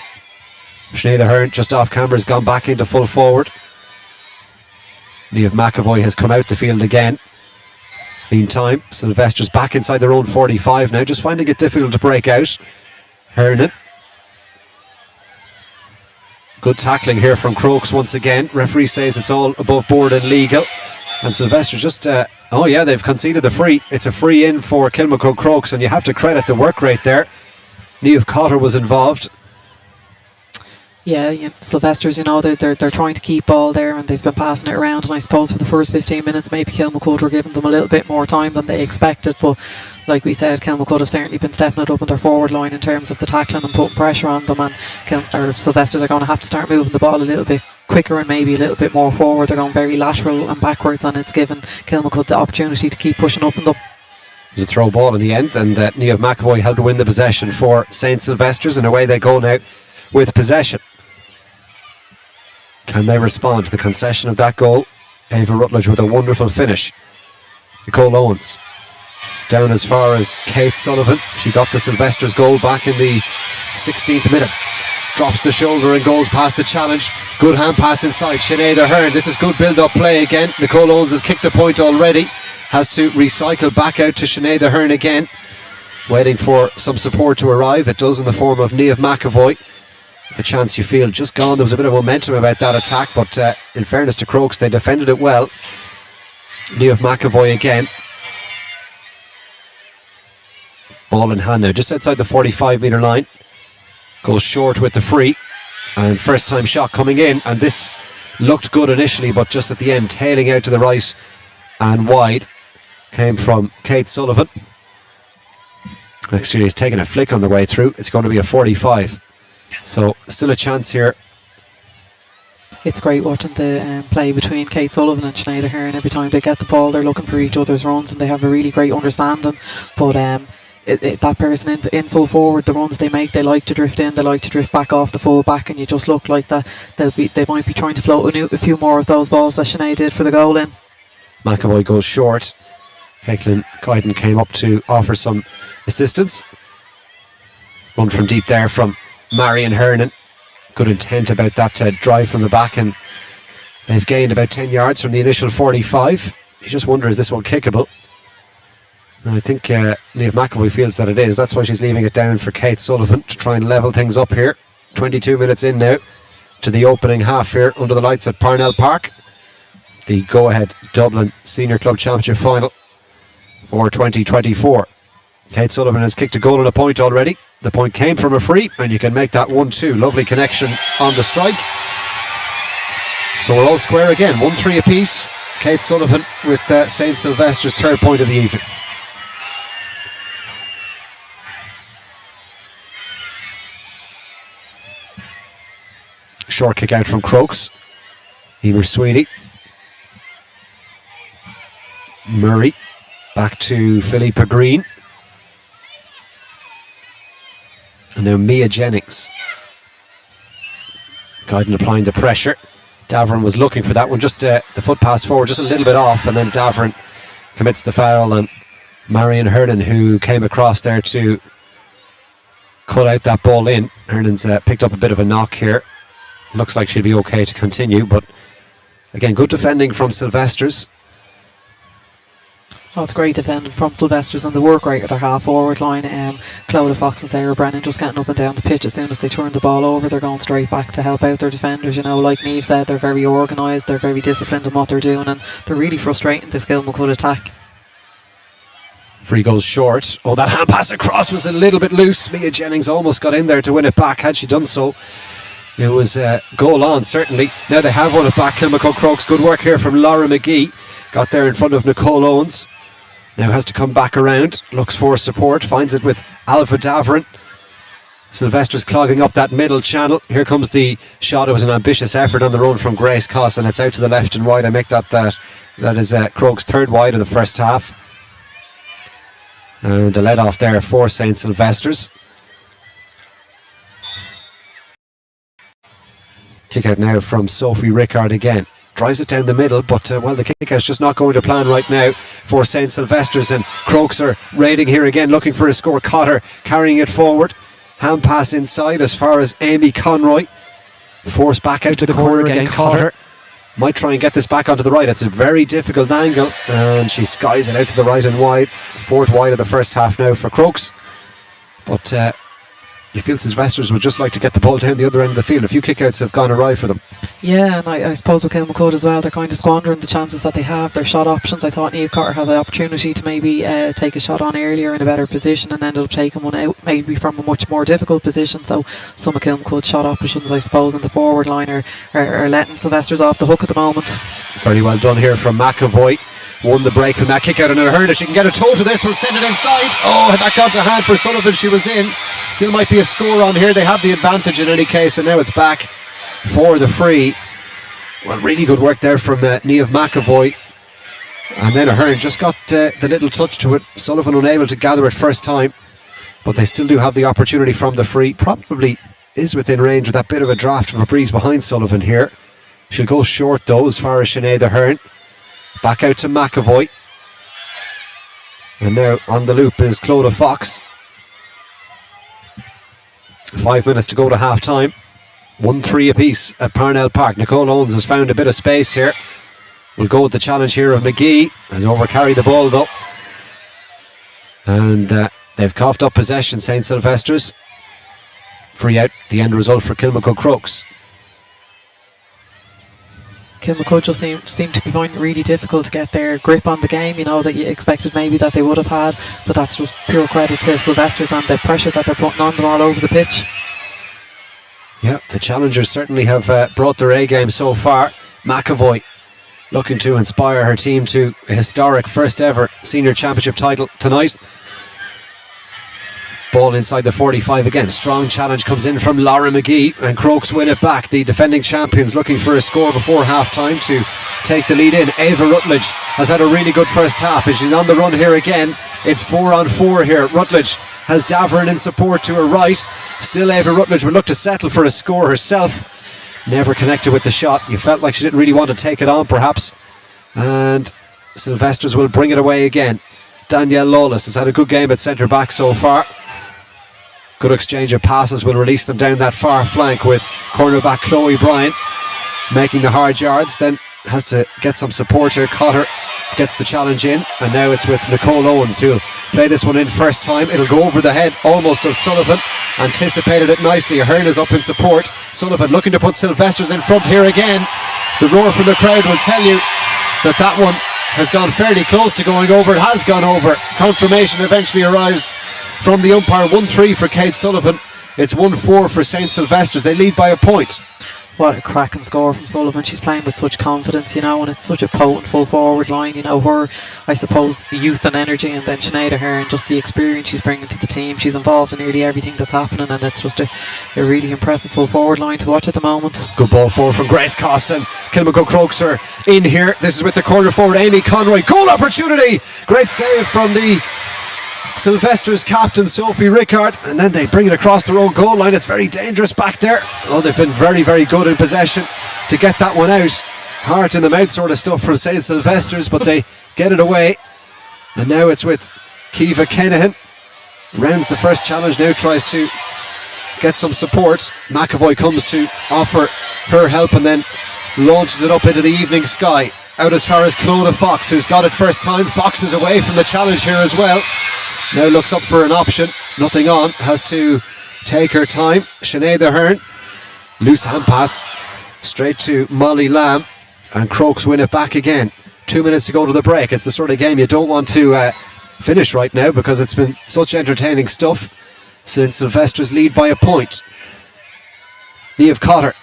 Sinead Ahern just off camera has gone back into full forward. Niamh McAvoy has come out the field again. Meantime, Sylvesters back inside their own 45 now, just finding it difficult to break out. Hernan. Good tackling here from Crokes once again. Referee says it's all above board and legal. And Sylvester just, they've conceded the free. It's a free in for Kilmacud Crokes, and you have to credit the work rate there. Niamh Cotter was involved. Yeah, Sylvesters, they're trying to keep ball there, and they've been passing it around, and I suppose for the first 15 minutes maybe Kilmacud were giving them a little bit more time than they expected, but like we said, Kilmacud have certainly been stepping it up in their forward line in terms of the tackling and putting pressure on them, and Sylvesters are going to have to start moving the ball a little bit quicker and maybe a little bit more forward. They're going very lateral and backwards, and it's given Kilmacud the opportunity to keep pushing up and up. It was a throw ball in the end, and Niamh McAvoy helped to win the possession for St. Sylvesters, and away they go now with possession. Can they respond to the concession of that goal? Ava Rutledge with a wonderful finish. Nicole Owens down as far as Kate Sullivan. She got the Sylvesters goal back in the 16th minute. Drops the shoulder and goes past the challenge. Good hand pass inside. Sinead Ahern. This is good build-up play again. Nicole Owens has kicked a point already. Has to recycle back out to Sinead Ahern again. Waiting for some support to arrive. It does in the form of Niamh McAvoy. The chance you feel just gone. There was a bit of momentum about that attack, but in fairness to Crokes, they defended it well. Niamh McAvoy again. Ball in hand now, just outside the 45 metre line. Goes short with the free, and first time shot coming in, and this looked good initially, but just at the end tailing out to the right and wide. Came from Kate Sullivan. Actually, he's taken a flick on the way through. It's going to be a 45. So still a chance here. It's great watching the play between Kate Sullivan and Sinead Ahern. Every time they get the ball, they're looking for each other's runs, and they have a really great understanding. But that person in full forward, the runs they make, they like to drift in, they like to drift back off the full back, and you just look like that they might be trying to float a few more of those balls that Sinead did for the goal in. McAvoy goes short. Caitlin Guyton came up to offer some assistance. Run from deep there from Marion Hernan. Good intent about that drive from the back, and they've gained about 10 yards from the initial 45. You just wonder, is this one kickable? I think Niamh McAvoy feels that it is. That's why she's leaving it down for Kate Sullivan to try and level things up here. 22 minutes in now to the opening half here under the lights at Parnell Park. The go-ahead Dublin Senior Club Championship final for 2024. Kate Sullivan has kicked a goal and a point already. The point came from a free, and you can make that 1-2. Lovely connection on the strike. So we're all square again. 1-3 apiece. Kate Sullivan with St. Sylvester's third point of the evening. Short kick out from Crokes. Emer Sweeney. Murray. Back to Philippa Green. And now Mia Jennings. Guyton applying the pressure. Davern was looking for that one. Just the foot pass forward, just a little bit off, and then Davern commits the foul, and Marion Hernan, who came across there to cut out that ball in. Hernan's picked up a bit of a knock here. Looks like she'll be okay to continue, but again, good defending from Sylvesters. Oh, it's great defending from Sylvesters, and the work rate of their half forward line. Clodagh Fox and Sarah Brennan just getting up and down the pitch. As soon as they turn the ball over, they're going straight back to help out their defenders. Like Niamh said, they're very organised, they're very disciplined in what they're doing, and they're really frustrating this Kilmacud attack. Free goes short. Oh, that hand pass across was a little bit loose. Mia Jennings almost got in there to win it back. Had she done so, it was goal on, certainly. Now they have won it back. Kilmacud Crokes. Good work here from Laura McGee. Got there in front of Nicole Owens. Now has to come back around. Looks for support. Finds it with Alva Davern. Sylvesters clogging up that middle channel. Here comes the shot. It was an ambitious effort on the run from Grace Coss, and it's out to the left and wide. I make that is Crokes' third wide of the first half. And a let off there for St. Sylvesters. Kick out now from Sophie Rickard again. Drives it down the middle, but the kick out's just not going to plan right now for St. Sylvesters, and Crokes are raiding here again, looking for a score. Cotter carrying it forward. Hand pass inside as far as Amy Conroy. Forced back out to the corner again. Cotter might try and get this back onto the right. It's a very difficult angle, and she skies it out to the right and wide. Fourth wide of the first half now for Crokes. But you feel Sylvesters would just like to get the ball down the other end of the field. A few kickouts have gone awry for them. Yeah, and I suppose with Kilmacud as well, they're kind of squandering the chances that they have. Their shot options, I thought Niamh Cotter had the opportunity to maybe take a shot on earlier in a better position and ended up taking one out maybe from a much more difficult position. So some of Kilmacud's shot options, I suppose, in the forward line are letting Sylvesters off the hook at the moment. Very well done here from McAvoy. Won the break from that kick out, and Ahern, if she can get a toe to this, will send it inside. Oh, had that gone to hand for Sullivan, she was in. Still might be a score on here. They have the advantage in any case, and now it's back for the free. Well, really good work there from Niamh McAvoy. And then Ahern just got the little touch to it. Sullivan unable to gather it first time, but they still do have the opportunity from the free. Probably is within range with that bit of a draft of a breeze behind Sullivan here. She'll go short though as far as Sinead Ahern. Back out to McAvoy. And now on the loop is Clodagh Fox. 5 minutes to go to half time. 1-3 apiece at Parnell Park. Nicole Owens has found a bit of space here. We'll go with the challenge here of McGee. Has overcarried the ball though. And they've coughed up possession, St. Sylvesters. Free out, the end result for Kilmacud Crokes. Kilmacud just seem to be finding it really difficult to get their grip on the game, that you expected maybe that they would have had, but that's just pure credit to Sylvesters and the pressure that they're putting on them all over the pitch. Yeah, the challengers certainly have brought their A game so far. McAvoy looking to inspire her team to a historic first ever senior championship title tonight. Ball inside the 45 again. Strong challenge comes in from Laura McGee, and Crokes win it back. The defending champions looking for a score before half time to take the lead in. Ava Rutledge has had a really good first half as she's on the run here again. It's 4-on-4 here. Rutledge has Daverin in support to her right. Still Ava Rutledge would look to settle for a score herself. Never connected with the shot. You felt like she didn't really want to take it on perhaps. And Sylvesters will bring it away again. Danielle Lawless has had a good game at centre back so far. Good exchange of passes will release them down that far flank with cornerback Chloe Bryant making the hard yards. Then has to get some support here. Cotter gets the challenge in, and now it's with Nicole Owens who'll play this one in first time. It'll go over the head almost of Sullivan. Anticipated it nicely. Ahern is up in support. Sullivan looking to put Sylvesters in front here again. The roar from the crowd will tell you that one has gone fairly close to going over. It has gone over. Confirmation eventually arrives from the umpire. 1-3 for Kate Sullivan. It's 1-4 for St. Sylvesters. They lead by a point. What a cracking score from Sullivan. She's playing with such confidence, and it's such a potent full forward line. Her, I suppose, youth and energy, and then Sinead Ahern, just the experience she's bringing to the team. She's involved in nearly everything that's happening, and it's just a really impressive full forward line to watch at the moment. Good ball forward from Grace Coss, and Kilmacud Crokes are in here. This is with the corner forward, Amy Conroy. Goal opportunity! Great save from the Sylvesters captain Sophie Rickard, and then they bring it across their own goal line. It's very dangerous back there. They've been very, very good in possession to get that one out. Heart in the mouth sort of stuff from St. Sylvesters, but they get it away. And now it's with Kiva Kenahan. Rounds the first challenge, now tries to get some support. McAvoy comes to offer her help and then launches it up into the evening sky. Out as far as Clodagh Fox, who's got it first time. Fox is away from the challenge here as well. Now looks up for an option. Nothing on. Has to take her time. Sinead Ahern. Loose hand pass. Straight to Molly Lamb. And Crokes win it back again. 2 minutes to go to the break. It's the sort of game you don't want to finish right now because it's been such entertaining stuff. St. Sylvesters lead by a point. Niamh Cotter.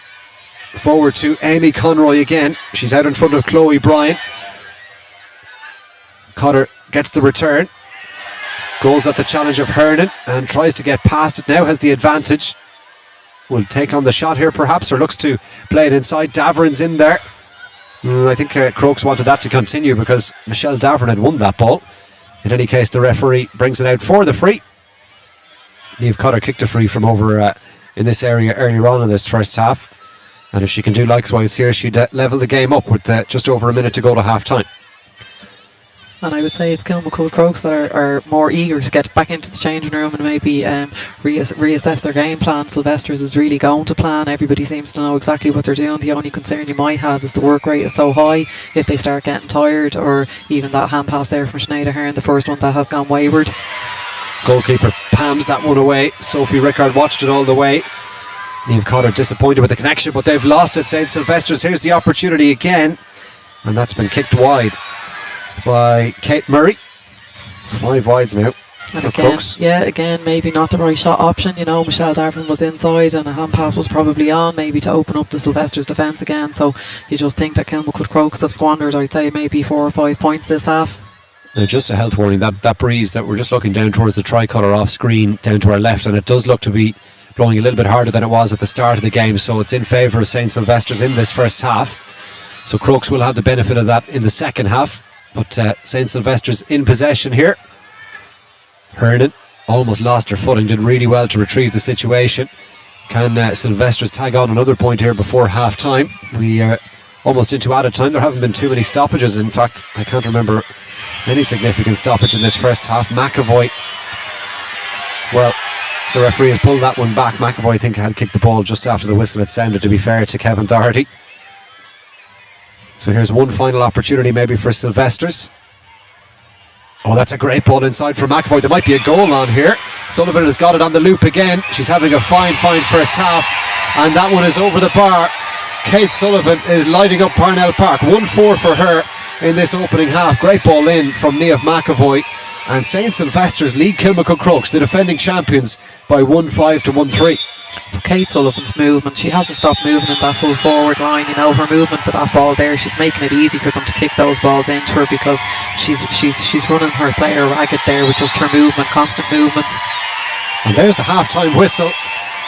Forward to Amy Conroy again. She's out in front of Chloe Bryant. Cotter gets the return. Goes at the challenge of Hernan and tries to get past it. Now has the advantage. Will take on the shot here perhaps, or looks to play it inside. Daverin's in there. I think Crokes wanted that to continue because Michelle Daverin had won that ball. In any case, the referee brings it out for the free. Niamh Cotter kicked a free from over in this area earlier on in this first half. And if she can do likewise here, she'd level the game up with just over a minute to go to half time. And I would say it's Kilmacud Crokes that are more eager to get back into the changing room and maybe reassess their game plan. Sylvesters is really going to plan. Everybody seems to know exactly what they're doing. The only concern you might have is the work rate is so high. If they start getting tired, or even that hand pass there from Sinead Ahern, the first one that has gone wayward. Goalkeeper palms that one away. Sophie Rickard watched it all the way. Niamh Cotter disappointed with the connection, but they've lost it. St Sylvesters, here's the opportunity again, and that's been kicked wide by Kate Murray. 5 wides now for Crokes. Yeah, again, maybe not the right shot option. You know, Michelle Darvin was inside and a hand pass was probably on, maybe to open up the Sylvesters defence again. So you just think that Kilmacud Crokes have squandered, I'd say, maybe 4 or 5 points this half. Now, just a health warning, that breeze that we're just looking down towards the tricolour off screen down to our left, and it does look to be blowing a little bit harder than it was at the start of the game, so it's in favour of St Sylvesters in this first half. So Crokes will have the benefit of that in the second half, but St Sylvesters in possession here. Hernan almost lost her footing, did really well to retrieve the situation. Can Sylvesters tag on another point here before half time? We are almost into added time. There haven't been too many stoppages. In fact, I can't remember any significant stoppage in this first half. McAvoy, well, the referee has pulled that one back. McAvoy, I think, had kicked the ball just after the whistle had sounded, to be fair to Kevin Doherty. So here's one final opportunity maybe for Sylvesters. Oh, that's a great ball inside for McAvoy. There might be a goal on here. Sullivan has got it on the loop again. She's having a fine first half, and that one is over the bar. Kate Sullivan is lighting up Parnell Park. 1-4 for her in this opening half. Great ball in from Niamh McAvoy. And St Sylvesters lead Kilmacud Crokes, the defending champions, by 1-5 to 1-3. Kate Sullivan's movement, she hasn't stopped moving in that full forward line. You know, her movement for that ball there, she's making it easy for them to kick those balls into her, because she's running her player ragged there with just her movement, constant movement. And there's the half-time whistle,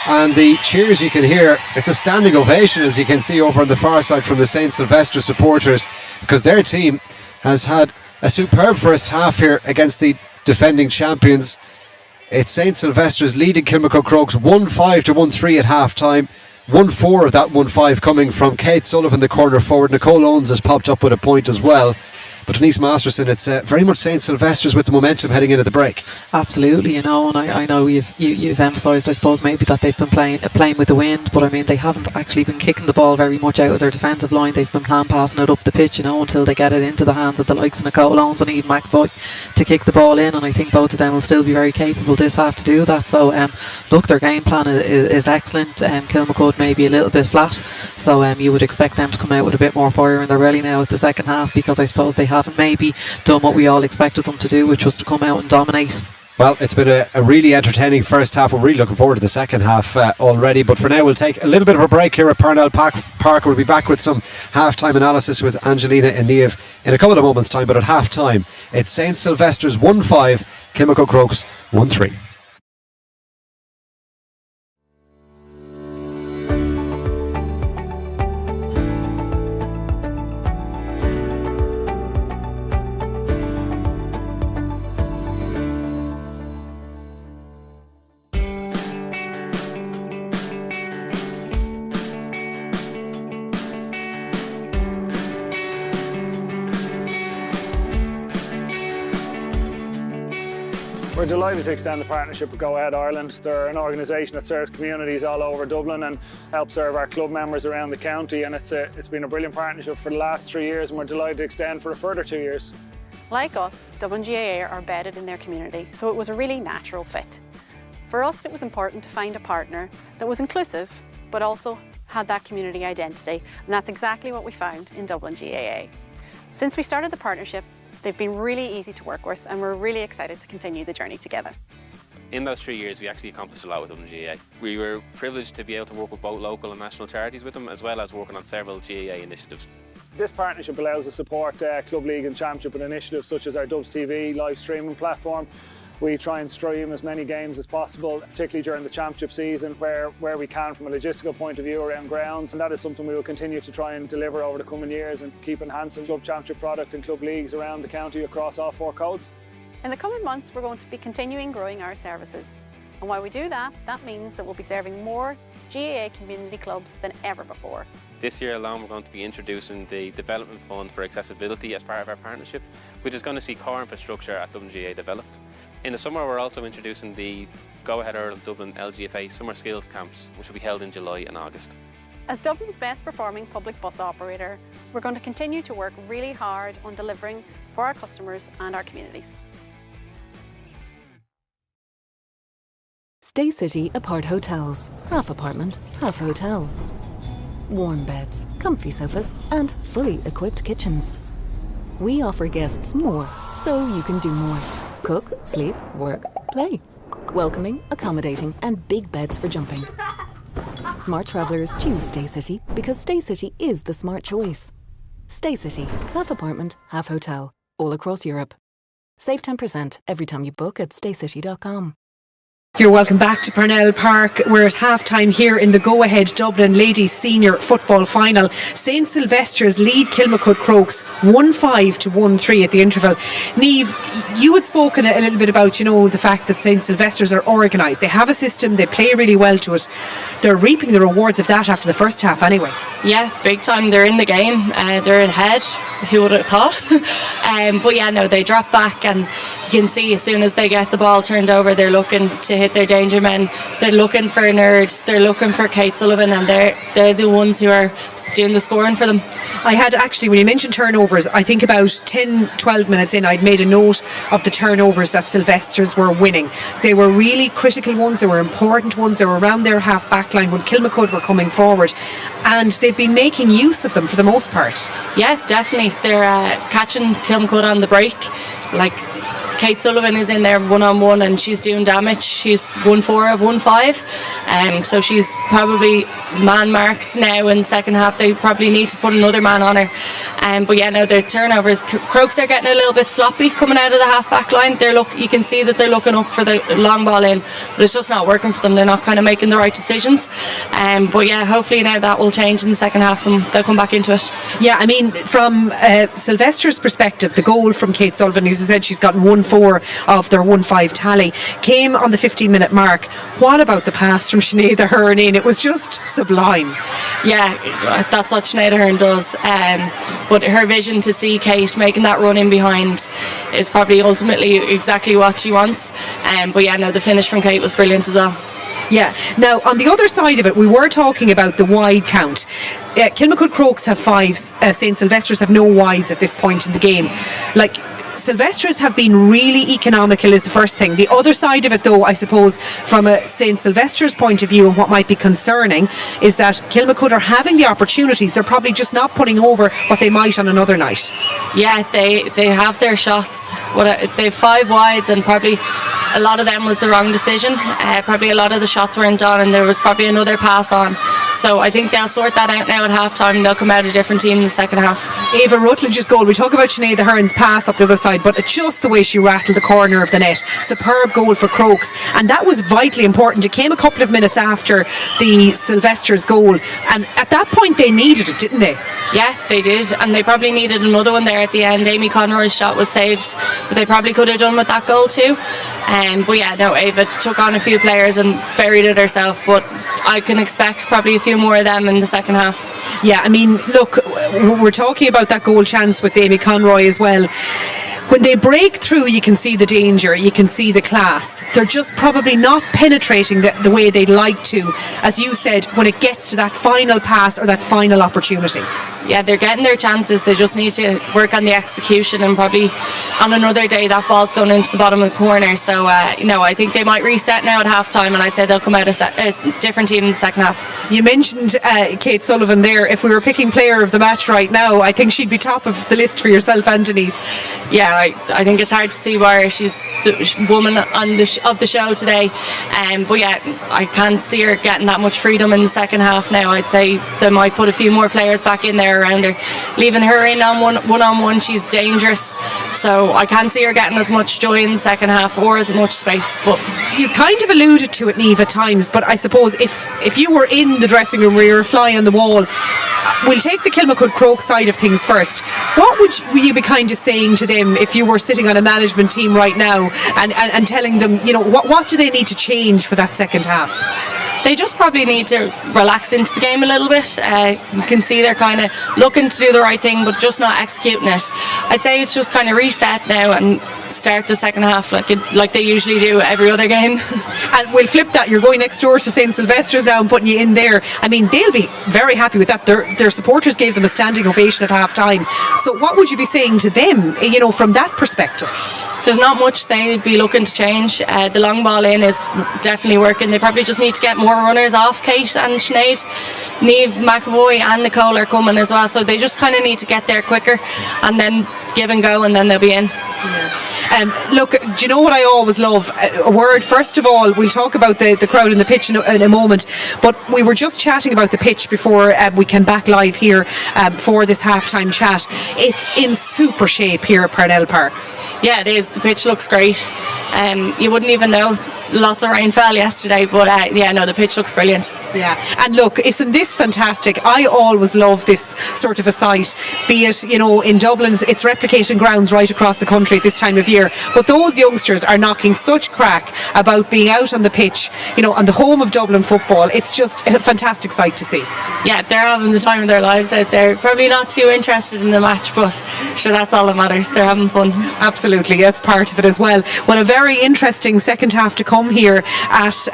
and the cheers you can hear. It's a standing ovation, as you can see over on the far side, from the St Sylvester supporters, because their team has had a superb first half here against the defending champions. It's St Sylvesters leading Kilmacud Crokes 1-5 to 1-3 at half time. 1-4 of that 1-5 coming from Kate Sullivan, the corner forward. Nicole Owens has popped up with a point as well. But Denise Masterson, it's very much St Sylvesters with the momentum heading into the break. Absolutely, you know, and I know you've emphasised, I suppose, maybe that they've been playing with the wind, but I mean, they haven't actually been kicking the ball very much out of their defensive line. They've been hand passing it up the pitch, you know, until they get it into the hands of the likes of Nicole Owens and even McAvoy to kick the ball in, and I think both of them will still be very capable this half to do that. So look, their game plan is excellent. Kilmacud may be a little bit flat, so you would expect them to come out with a bit more fire in their belly now at the second half, because I suppose they haven't maybe done what we all expected them to do, which was to come out and dominate. Well, it's been a really entertaining first half. We're really looking forward to the second half already, but for now we'll take a little bit of a break here at Parnell Park. We'll be back with some half-time analysis with Angelina and Niamh in a couple of moments' time, but at half-time it's St Sylvesters 1-5, Kilmacud Crokes 1-3. We're delighted to extend the partnership with Go Ahead Ireland. They're an organisation that serves communities all over Dublin and helps serve our club members around the county, and it's been a brilliant partnership for the last 3 years, and we're delighted to extend for a further 2 years. Like us, Dublin GAA are embedded in their community, so it was a really natural fit. For us, it was important to find a partner that was inclusive, but also had that community identity, and that's exactly what we found in Dublin GAA. Since we started the partnership, they've been really easy to work with, and we're really excited to continue the journey together. In those 3 years, we actually accomplished a lot with Dublin GAA. We were privileged to be able to work with both local and national charities with them, as well as working on several GAA initiatives. This partnership allows us to support Club League and Championship and initiatives such as our Dubs TV live streaming platform. We try and stream as many games as possible, particularly during the championship season where we can from a logistical point of view around grounds, and that is something we will continue to try and deliver over the coming years and keep enhancing club championship product and club leagues around the county across all 4 codes. In the coming months, we're going to be continuing growing our services. And while we do that, that means that we'll be serving more GAA community clubs than ever before. This year alone, we're going to be introducing the Development Fund for Accessibility as part of our partnership, which is going to see core infrastructure at Dublin GAA developed. In the summer, we're also introducing the Go Ahead Ireland Dublin LGFA Summer Skills Camps, which will be held in July and August. As Dublin's best performing public bus operator, we're going to continue to work really hard on delivering for our customers and our communities. Stay City Apart Hotels. Half apartment, half hotel. Warm beds, comfy sofas, and fully equipped kitchens. We offer guests more, so you can do more. Cook, sleep, work, play. Welcoming, accommodating, and big beds for jumping. Smart travellers choose Stay City because Stay City is the smart choice. Stay City, half apartment, half hotel, all across Europe. Save 10% every time you book at staycity.com. You're welcome back to Parnell Park. We're at half-time here in the go-ahead Dublin Ladies Senior Football Final. St Sylvesters lead Kilmacud Crokes 1-5 to 1-3 at the interval. Niamh, you had spoken a little bit about, the fact that St Sylvesters are organised. They have a system, they play really well to it. They're reaping the rewards of that after the first half anyway. Yeah, big time. They're in the game. They're ahead. Who would have thought? But yeah, no, they drop back, and you can see as soon as they get the ball turned over, they're looking to hit their danger men. They're looking for Nerd. They're looking for Kate Sullivan, and they're the ones who are doing the scoring for them. I had actually, when you mentioned turnovers, I think about 10-12 minutes in, I'd made a note of the turnovers that Sylvesters were winning. They were really critical ones. They were important ones. They were around their half back line when Kilmacud were coming forward, and they've been making use of them for the most part. Yeah, definitely. They're catching Kilmacud on the break. Like, Kate Sullivan is in there one-on-one and she's doing damage. She's 1-4 of 1-5. So she's probably man-marked now in the second half. They probably need to put another man on her. But yeah, no, their turnovers. Crokes are getting a little bit sloppy coming out of the half-back line. You can see that they're looking up for the long ball in, but it's just not working for them. They're not kind of making the right decisions. But yeah, hopefully now that will change in the second half and they'll come back into it. Yeah, I mean, from Sylvester's perspective, the goal from Kate Sullivan, as I said, she's gotten 1-4 of their 1-5 tally, came on the 15-minute mark. What about the pass from Sinead Ahern in? It was just sublime. Yeah, that's what Sinead Ahern does. But her vision to see Kate making that run in behind is probably ultimately exactly what she wants. But yeah, no, the finish from Kate was brilliant as well. Yeah. Now, on the other side of it, we were talking about the wide count. Kilmacud Crokes have 5, St Sylvesters have no wides at this point in the game. Like, Sylvesters have been really economical is the first thing. The other side of it, though, I suppose, from a St Sylvesters point of view, and what might be concerning, is that Kilmacud are having the opportunities. They're probably just not putting over what they might on another night. Yeah, they have their shots. They have 5 wides, and probably a lot of them was the wrong decision. Probably a lot of the shots weren't done, and there was probably another pass on. So I think they'll sort that out now at half time, and they'll come out a different team in the second half. Ava Rutledge's goal, we talk about Sinead Ahern's pass up the other side, but it's just the way she rattled the corner of the net. Superb goal for Crokes, and that was vitally important. It came a couple of minutes after the Sylvesters goal, and at that point they needed it, didn't they? Yeah, they did, and they probably needed another one there at the end. Amy Conroy's shot was saved, but they probably could have done with that goal too. But yeah, no, Ava took on a few players and buried it herself, but I can expect probably a few more of them in the second half. Yeah, I mean, look, we're talking about that goal chance with Amy Conroy as well. When they break through, you can see the danger, you can see the class. They're just probably not penetrating the way they'd like to, as you said, when it gets to that final pass or that final opportunity. Yeah, they're getting their chances. They just need to work on the execution, and probably on another day that ball's going into the bottom of the corner. So, I think they might reset now at half time, and I'd say they'll come out a different team in the second half. You mentioned Kate Sullivan there. If we were picking player of the match right now, I think she'd be top of the list for yourself and Denise. Yeah, I think it's hard to see why she's the woman of the show today. But yeah, I can't see her getting that much freedom in the second half now. I'd say they might put a few more players back in there around her, leaving her in on one-on-one. She's dangerous, so I can't see her getting as much joy in the second half or as much space. But you've kind of alluded to it, Niamh, at times, but I suppose if you were in the dressing room where you're a fly on the wall, we'll take the Kilmacud Crokes side of things first. What would you be kind of saying to them if you were sitting on a management team right now and telling them, what do they need to change for that second half? They just probably need to relax into the game a little bit. You can see they're kind of looking to do the right thing, but just not executing it. I'd say it's just kind of reset now and start the second half like they usually do every other game. And we'll flip that. You're going next door to St Sylvesters now and putting you in there. I mean, they'll be very happy with that. Their supporters gave them a standing ovation at half time. So what would you be saying to them, from that perspective? There's not much they'd be looking to change. The long ball in is definitely working. They probably just need to get more runners off Kate and Sinead. Niamh McAvoy and Nicole are coming as well, so they just kind of need to get there quicker and then give and go, and then they'll be in. Look, do you know what I always love? A word, first of all, we'll talk about the crowd and the pitch in a moment, but we were just chatting about the pitch before we came back live here for this halftime chat. It's in super shape here at Parnell Park. Yeah, it is. The pitch looks great. You wouldn't even know. Lots of rain fell yesterday, but the pitch looks brilliant. Yeah, and look, isn't this fantastic? I always love this sort of a site, be it, in Dublin, it's replicating grounds right across the country at this time of year, but those youngsters are knocking such crack about being out on the pitch, on the home of Dublin football. It's just a fantastic sight to see. Yeah, they're having the time of their lives out there. Probably not too interested in the match, but sure, that's all that matters. They're having fun. Absolutely, that's part of it as well. Well, a very interesting second half to come here at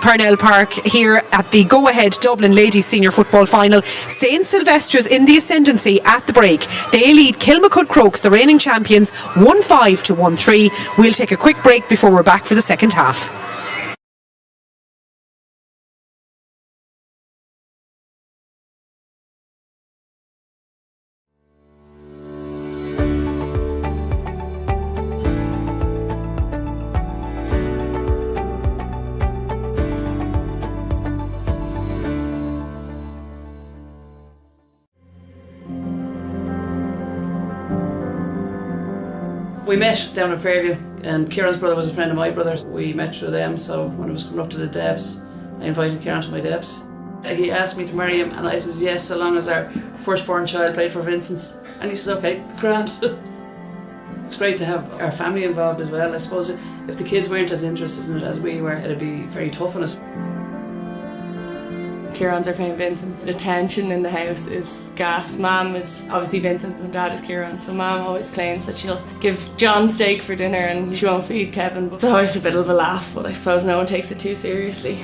Parnell Park, here at the go-ahead Dublin Ladies Senior Football Final. St Sylvesters in the ascendancy at the break. They lead Kilmacud Crokes, the reigning champions, 1-5 to 1-3. We'll take a quick break before we're back for the second half. We met down at Fairview, and Kieran's brother was a friend of my brother's. We met through them, so when I was coming up to the Devs, I invited Kieran to my Devs. He asked me to marry him, and I said yes, so long as our firstborn child played for Vincent's. And he said, okay, grand. It's great to have our family involved as well. I suppose if the kids weren't as interested in it as we were, it'd be very tough on us. Kieran's are playing Vincent's. The tension in the house is gas. Mum is obviously Vincent's and Dad is Kieran, so Mum always claims that she'll give John steak for dinner and she won't feed Kevin, but it's always a bit of a laugh, but I suppose no one takes it too seriously.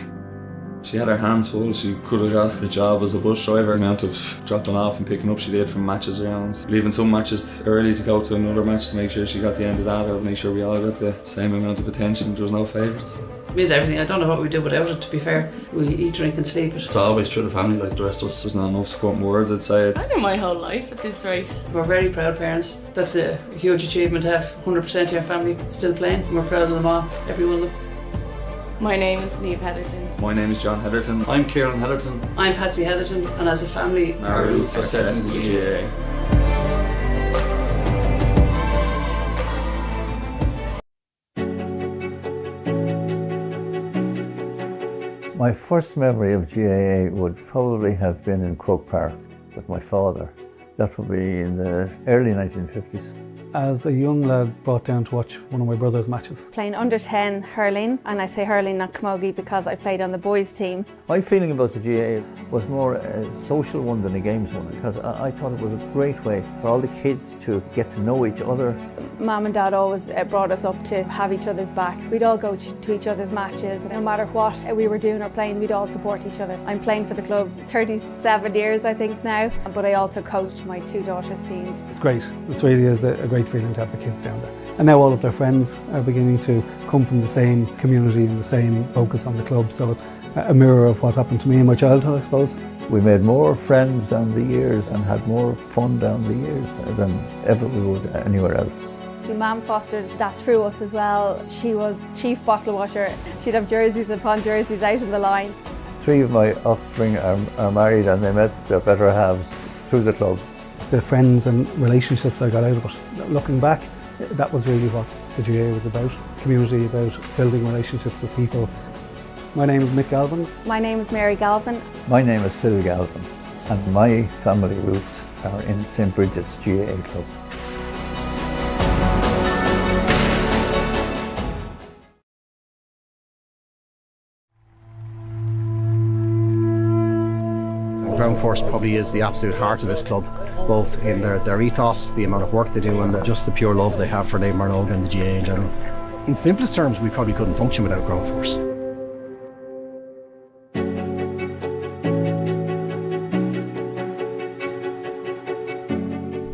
She had her hands full. She could have got the job as a bus driver. The amount of dropping off and picking up she did from matches around. Leaving some matches early to go to another match to make sure she got the end of that, or make sure we all got the same amount of attention. There was no favourites. It means everything. I don't know what we do without it, to be fair. We eat, drink and sleep it. It's always through the family like the rest of us. There's not enough supporting words, I'd say. I know my whole life at this rate. We're very proud parents. That's a huge achievement to have 100% of your family still playing. And we're proud of them all, every one of them. My name is Niamh Heatherton. My name is John Heatherton. I'm Kieran Heatherton. I'm Patsy Heatherton, and as a family, our roots are set in the GAA. My first memory of GAA would probably have been in Crokes Park with my father. That would be in the early 1950s. As a young lad, brought down to watch one of my brother's matches. Playing under 10 hurling, and I say hurling, not camogie, because I played on the boys' team. My feeling about the GAA was more a social one than a games one, because I thought it was a great way for all the kids to get to know each other. Mum and Dad always brought us up to have each other's backs. We'd all go to each other's matches. No matter what we were doing or playing, we'd all support each other. I'm playing for the club 37 years, I think, now, but I also coached my two daughters' teams. It's great. It really is a great feeling to have the kids down there. And now all of their friends are beginning to come from the same community and the same focus on the club, so it's a mirror of what happened to me in my childhood, I suppose. We made more friends down the years and had more fun down the years than ever we would anywhere else. Mum fostered that through us as well. She was chief bottle washer. She'd have jerseys upon jerseys out in the line. 3 of my offspring are married, and they met their better halves through the club. The friends and relationships I got out of it. Looking back, that was really what the GAA was about. Community, about building relationships with people. My name is Mick Galvin. My name is Mary Galvin. My name is Phil Galvin, and my family roots are in St Bridget's GAA Club. Ground Force probably is the absolute heart of this club, both in their ethos, the amount of work they do, and just the pure love they have for Naomh Marnoga and the GA in general. In simplest terms, we probably couldn't function without Ground Force.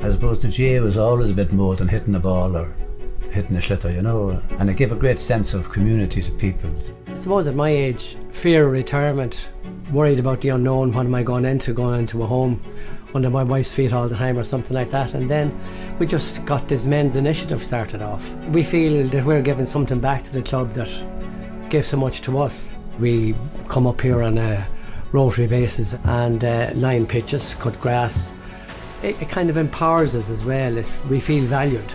I suppose the GA was always a bit more than hitting the ball or hitting the schlitter, you know, and it gave a great sense of community to people. I suppose at my age, fear of retirement, worried about the unknown, what am I going into a home under my wife's feet all the time or something like that, and then we just got this men's initiative started off. We feel that we're giving something back to the club that gave so much to us. We come up here on a rotary basis and line pitches, cut grass. It kind of empowers us as well if we feel valued.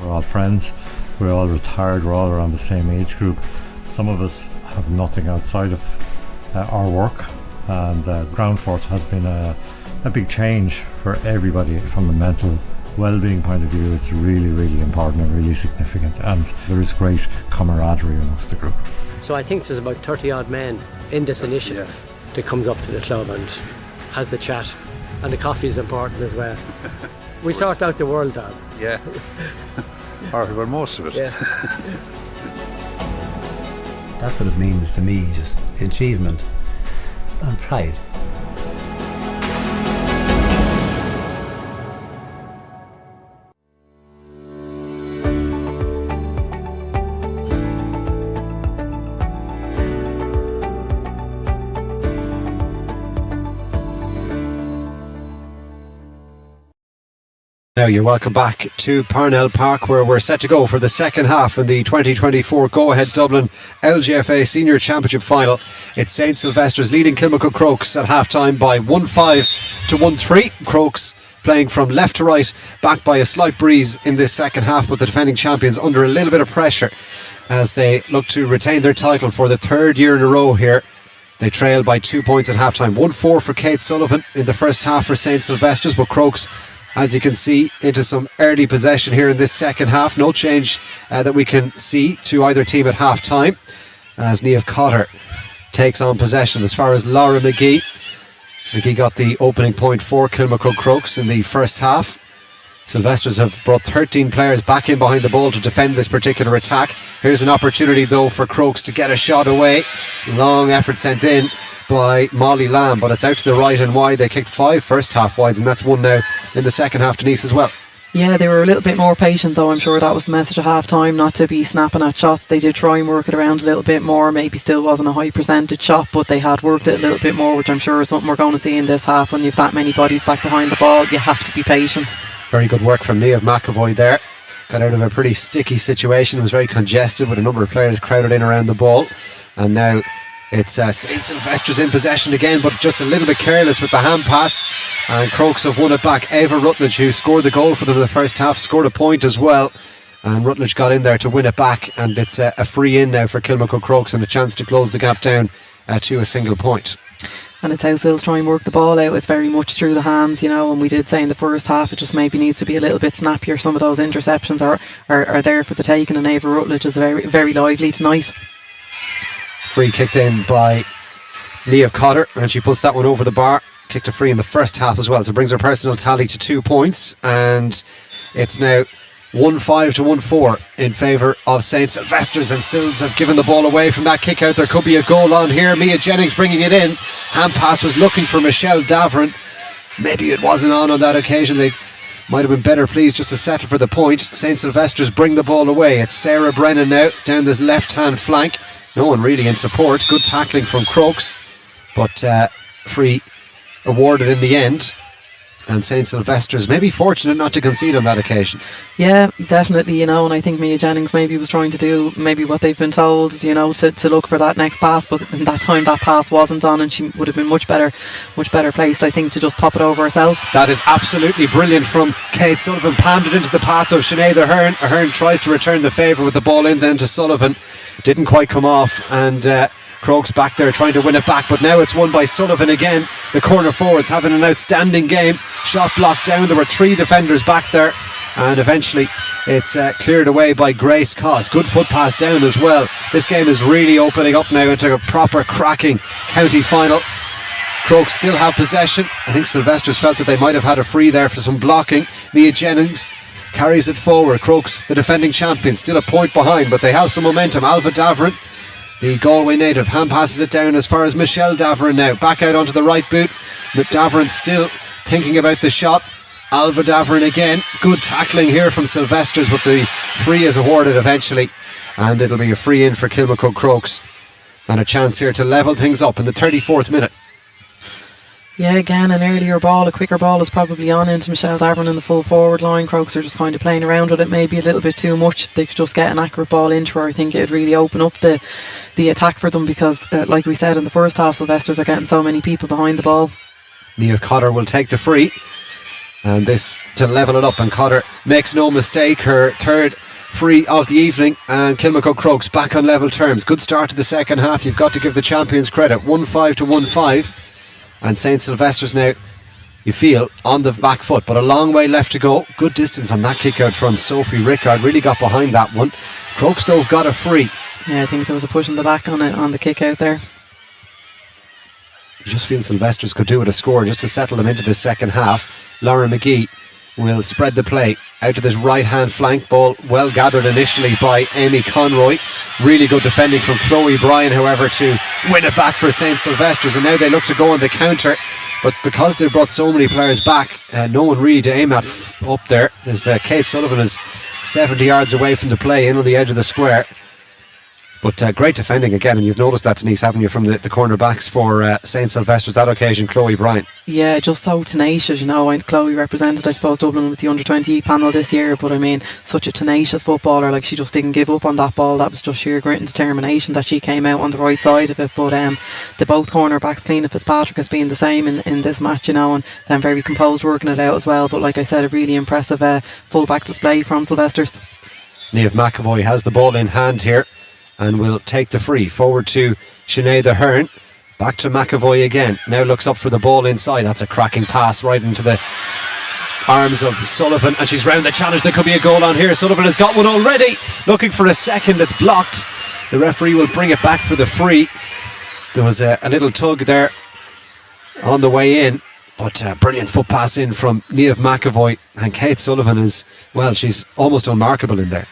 We're all friends, we're all retired, we're all around the same age group. Some of us have nothing outside of our work, and Ground Force has been a big change for everybody from the mental well-being point of view. It's really, really important and really significant, and there is great camaraderie amongst the group. So I think there's about 30 odd men in this initiative that comes up to the club and has a chat, and the coffee is important as well. We sort out the world, Dad. Yeah. Or well, most of it. Yeah. That's what it means to me, just achievement and pride. Now you're welcome back to Parnell Park, where we're set to go for the second half in the 2024 Go Ahead Dublin LGFA Senior Championship Final. It's St Sylvesters leading Kilmacud Crokes at half-time by 1-5 to 1-3. Crokes playing from left to right, backed by a slight breeze in this second half, but the defending champions under a little bit of pressure as they look to retain their title for the third year in a row here. They trail by 2 points at half-time. 1-4 for Kate Sullivan in the first half for St Sylvesters, but Crokes, as you can see, into some early possession here in this second half. No change that we can see to either team at half time as Niamh Cotter takes on possession. As far as Laura McGee got the opening point for Kilmacud Crokes in the first half. Sylvesters have brought 13 players back in behind the ball to defend this particular attack. Here's an opportunity though for Crokes to get a shot away. Long effort sent in by Molly Lamb, but it's out to the right and wide. They kicked 5 first half wides, and that's one now in the second half, Denise, as well. Yeah, they were a little bit more patient though. I'm sure that was the message at half time, not to be snapping at shots. They did try and work it around a little bit more. Maybe still wasn't a high percentage shot, but they had worked it a little bit more, which I'm sure is something we're going to see in this half. When you've that many bodies back behind the ball, you have to be patient. Very good work from Niamh McAvoy there. Got out of a pretty sticky situation. It was very congested with a number of players crowded in around the ball, and now it's St Sylvesters in possession again, but just a little bit careless with the hand pass, and Crokes have won it back. Eva Rutledge, who scored the goal for them in the first half, scored a point as well, and Rutledge got in there to win it back, and it's a free in now for Kilmacud Crokes and a chance to close the gap down to a single point. And it's how Sils try and work the ball out. It's very much through the hands, you know, and we did say in the first half it just maybe needs to be a little bit snappier. Some of those interceptions are there for the taking, and Eva Rutledge is very, very lively tonight. Free kicked in by Niamh Cotter, and she puts that one over the bar. Kicked a free in the first half as well, so brings her personal tally to 2 points, and it's now 1-5 to 1-4 in favour of St Sylvesters, and Sils have given the ball away from that kick out. There could be a goal on here. Mia Jennings bringing it in. Hand pass was looking for Michelle Davern. Maybe it wasn't on that occasion. They might have been better pleased just to settle for the point. St Sylvesters bring the ball away. It's Sarah Brennan now down this left hand flank. No one really in support. Good tackling from Crokes, but free awarded in the end. And St Sylvesters maybe fortunate not to concede on that occasion. Yeah, definitely, you know, and I think Mia Jennings maybe was trying to do maybe what they've been told, you know, to look for that next pass, but in that time that pass wasn't on, and she would have been much better placed, I think, to just pop it over herself. That is absolutely brilliant from Kate Sullivan. Palmed it into the path of Sinead Ahern. Ahern tries to return the favour with the ball in then to Sullivan. Didn't quite come off, and Crokes back there trying to win it back, but now it's won by Sullivan again. The corner forwards having an outstanding game. Shot blocked down. There were 3 defenders back there, and eventually it's cleared away by Grace Cos. Good foot pass down as well. This game is really opening up now into a proper cracking county final. Crokes still have possession. I think Sylvesters felt that they might have had a free there for some blocking. Mia Jennings carries it forward. Crokes, the defending champions, still a point behind, but they have some momentum. Alva Davern, the Galway native, hand passes it down as far as Michelle Davern now. Back out onto the right boot. But Davern still thinking about the shot. Alva Davern again. Good tackling here from Sylvesters, but the free is awarded eventually. And it'll be a free in for Kilmacud Crokes. And a chance here to level things up in the 34th minute. Yeah, again, an earlier ball, a quicker ball is probably on into Michelle Davern in the full forward line. Crokes are just kind of playing around with it, maybe a little bit too much. If they could just get an accurate ball into her, I think it would really open up the attack for them, because like we said in the first half, Sylvesters are getting so many people behind the ball. Niamh Cotter will take the free, and this to level it up, and Cotter makes no mistake, her third free of the evening, and Kilmacud Crokes back on level terms. Good start to the second half, you've got to give the champions credit. 1-5 to 1-5, and St Sylvesters now, you feel, on the back foot, but a long way left to go. Good distance on that kick out from Sophie Rickard, really got behind that one. Crokes though have got a free. Yeah, I think there was a push in the back on the kick out there. You just feel Sylvesters could do with a score just to settle them into the second half. Laura McGee will spread the play out to this right hand flank. Ball well gathered initially by Amy Conroy. Really good defending from Chloe Bryan, however, to win it back for St Sylvesters, and now they look to go on the counter, but because they've brought so many players back, no one really to aim at up there. There's Kate Sullivan is 70 yards away from the play, in on the edge of the square. But great defending again, and you've noticed that, Denise, haven't you, from the corner backs for St Sylvesters that occasion. Chloe Bryan. Yeah, just so tenacious, you know. Chloe represented, I suppose, Dublin with the under-20 panel this year, but I mean, such a tenacious footballer. Like, she just didn't give up on that ball. That was just sheer grit and determination that she came out on the right side of it. But the both corner backs, Cliona Fitzpatrick, has been the same in this match, you know, and then very composed working it out as well. But like I said, a really impressive full-back display from Sylvesters. Niamh McAvoy has the ball in hand here and will take the free forward to Sinead Ahern. Back to McAvoy again. Now looks up for the ball inside. That's a cracking pass right into the arms of Sullivan, and she's round the challenge. There could be a goal on here. Sullivan has got one already, looking for a second. It's blocked. The referee will bring it back for the free. There was a little tug there on the way in, but brilliant foot pass in from Niamh McAvoy, and Kate Sullivan is, well, she's almost unmarkable in there.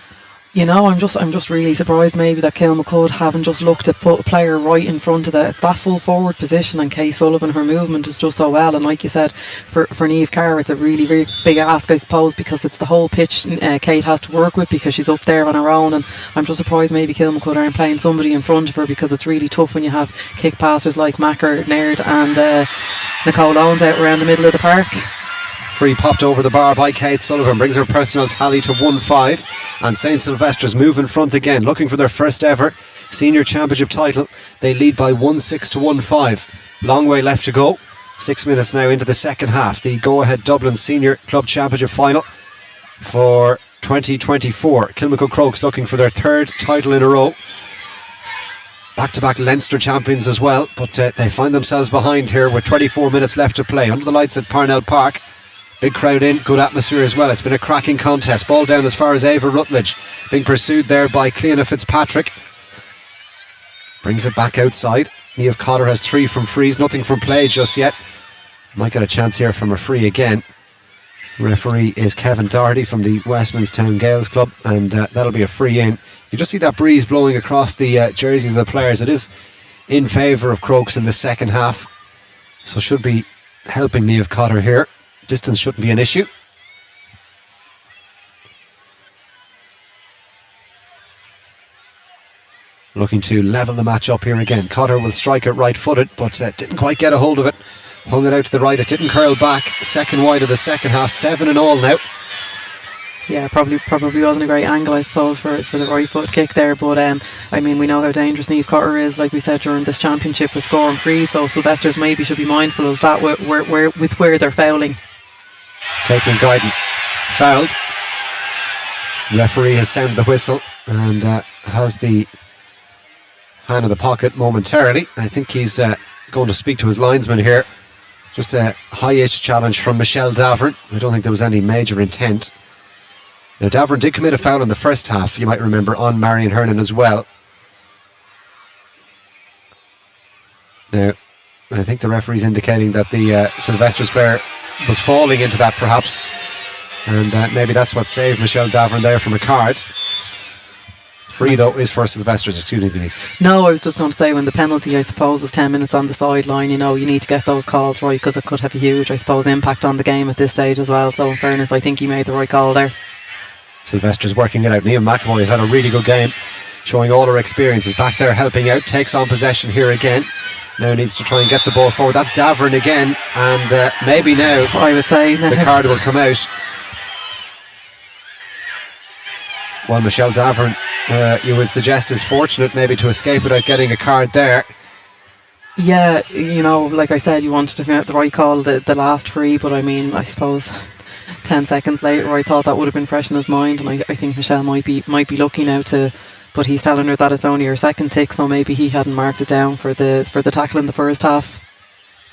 You know, I'm just really surprised maybe that Kilmacud haven't just looked to put a player right in front of it's that full forward position, and Kay Sullivan, her movement is just so well, and like you said, for Niamh Carr, it's a really, really big ask, I suppose, because it's the whole pitch Kate has to work with, because she's up there on her own, and I'm just surprised maybe Kilmacud aren't playing somebody in front of her, because it's really tough when you have kick passers like Macker, Naird and Nicole Owens out around the middle of the park. Free popped over the bar by Kate Sullivan, brings her personal tally to 1-5, and St Sylvesters move in front again, looking for their first ever senior championship title. They lead by 1-6 to 1-5. Long way left to go. 6 minutes now into the second half. The go-ahead Dublin Senior Club Championship final for 2024. Kilmacud Crokes looking for their third title in a row. Back-to-back Leinster champions as well, but they find themselves behind here with 24 minutes left to play under the lights at Parnell Park. Big crowd in, good atmosphere as well. It's been a cracking contest. Ball down as far as Ava Rutledge, being pursued there by Cliona Fitzpatrick. Brings it back outside. Niamh Cotter has 3 from frees, nothing from play just yet. Might get a chance here from a free again. Referee is Kevin Doherty from the Westminstown Gales Club, and that'll be a free in. You just see that breeze blowing across the jerseys of the players. It is in favour of Crokes in the second half, so should be helping Niamh Cotter here. Distance shouldn't be an issue. Looking to level the match up here again. Cotter will strike it right footed, but didn't quite get a hold of it. Hung it out to the right, it didn't curl back. Second wide of the second half, 7 in all now. Yeah, probably wasn't a great angle, I suppose, for the right foot kick there, but I mean, we know how dangerous Niamh Cotter is, like we said, during this championship with scoring free, so Sylvesters maybe should be mindful of that with where they're fouling. Caitlin Guyton fouled. Referee has sounded the whistle and has the hand in the pocket momentarily. I think he's going to speak to his linesman here. Just a high-ish challenge from Michelle Davern. I don't think there was any major intent. Now, Davern did commit a foul in the first half, you might remember, on Marion Hernan as well. Now, I think the referee's indicating that the Sylvesters player was falling into that perhaps, and maybe that's what saved Michelle Davern there from a card. Free though is for Sylvesters. Excuse me, Denise. No, I was just going to say, when the penalty, I suppose, is 10 minutes on the sideline, you need to get those calls right, because it could have a huge, I suppose, impact on the game at this stage as well. So in fairness, I think he made the right call there. Sylvesters working it out. Neil McAvoy has had a really good game, showing all her experience. Is back there helping out, takes on possession here again. Now needs to try and get the ball forward. That's Davern again, and maybe now I would say the card will come out. Well, Michelle Davern, you would suggest, is fortunate maybe to escape without getting a card there. Yeah, like I said, you wanted to get the right call, the last free, but I mean, I suppose 10 seconds later I thought that would have been fresh in his mind, and I think Michelle might be lucky now but he's telling her that it's only her second tick, so maybe he hadn't marked it down for the tackle in the first half.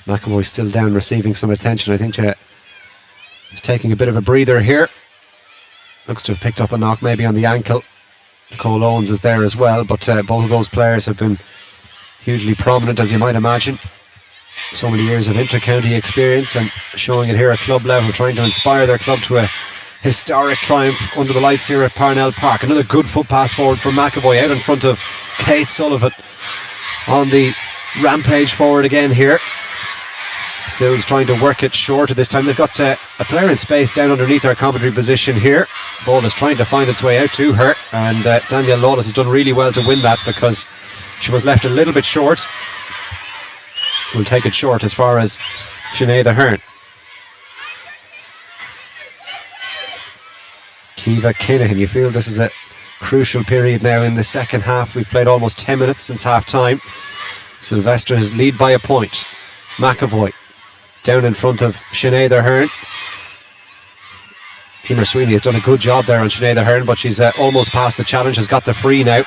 McAvoy still down, receiving some attention. I think he's taking a bit of a breather here. Looks to have picked up a knock maybe on the ankle. Cole Owens is there as well, but both of those players have been hugely prominent, as you might imagine. So many years of inter-county experience, and showing it here at club level, trying to inspire their club to a historic triumph under the lights here at Parnell Park. Another good foot pass forward from McAvoy, out in front of Kate Sullivan on the rampage forward again here. Sills trying to work it short. This time they've got a player in space down underneath their commentary position here. Ball is trying to find its way out to her, and Danielle Lawless has done really well to win that, because she was left a little bit short. We'll take it short as far as Sinead Ahern. Kiva Kinahan, you feel this is a crucial period now in the second half. We've played almost 10 minutes since half time. Sylvesters lead by a point. McAvoy down in front of Sinead Ahern. Emer Sweeney has done a good job there on Sinead Ahern, but she's almost past the challenge, has got the free now,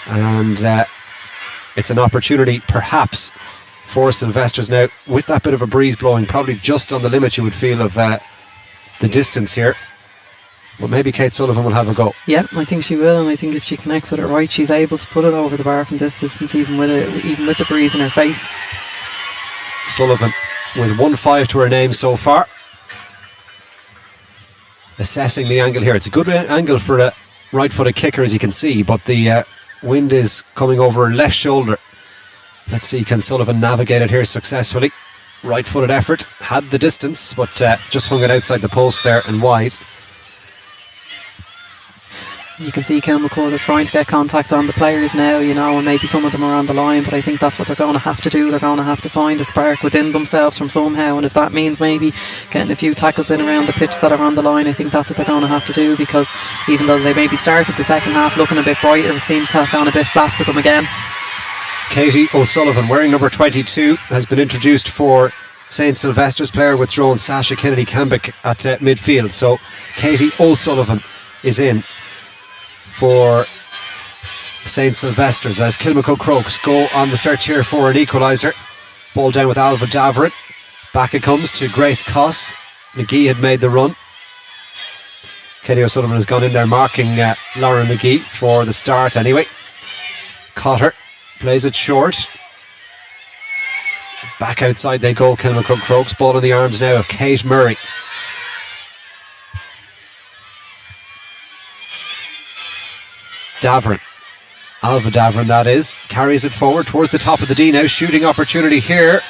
and it's an opportunity perhaps for Sylvesters now, with that bit of a breeze blowing, probably just on the limit, you would feel, of the distance here. But maybe Kate Sullivan will have a go. Yeah, I think she will, and I think if she connects with it right, she's able to put it over the bar from this distance, even with the breeze in her face. Sullivan with 1-5 to her name so far. Assessing the angle here. It's a good angle for a right-footed kicker, as you can see, but the wind is coming over her left shoulder. Let's see, can Sullivan navigate it here successfully? Right-footed effort, had the distance, but just hung it outside the post there and wide. You can see Kilmacud are trying to get contact on the players now, and maybe some of them are on the line, but I think that's what they're going to have to do. They're going to have to find a spark within themselves from somehow, and if that means maybe getting a few tackles in around the pitch that are on the line, I think that's what they're going to have to do, because even though they maybe started the second half looking a bit brighter, it seems to have gone a bit flat for them again. Katie O'Sullivan, wearing number 22, has been introduced for St Sylvesters, player withdrawn Sasha Kennedy-Cambick at midfield. So Katie O'Sullivan is in for St Sylvesters as Kilmacud Crokes go on the search here for an equaliser. Ball down with Alva Davern. Back it comes to Grace Coss. McGee had made the run. Katie O'Sullivan has gone in there marking Lauren McGee for the start anyway. Cotter plays it short. Back outside they go, Kilmacud Crokes. Ball in the arms now of Kate Murray. Davern, Alva Davern that is, carries it forward towards the top of the D now. Shooting opportunity here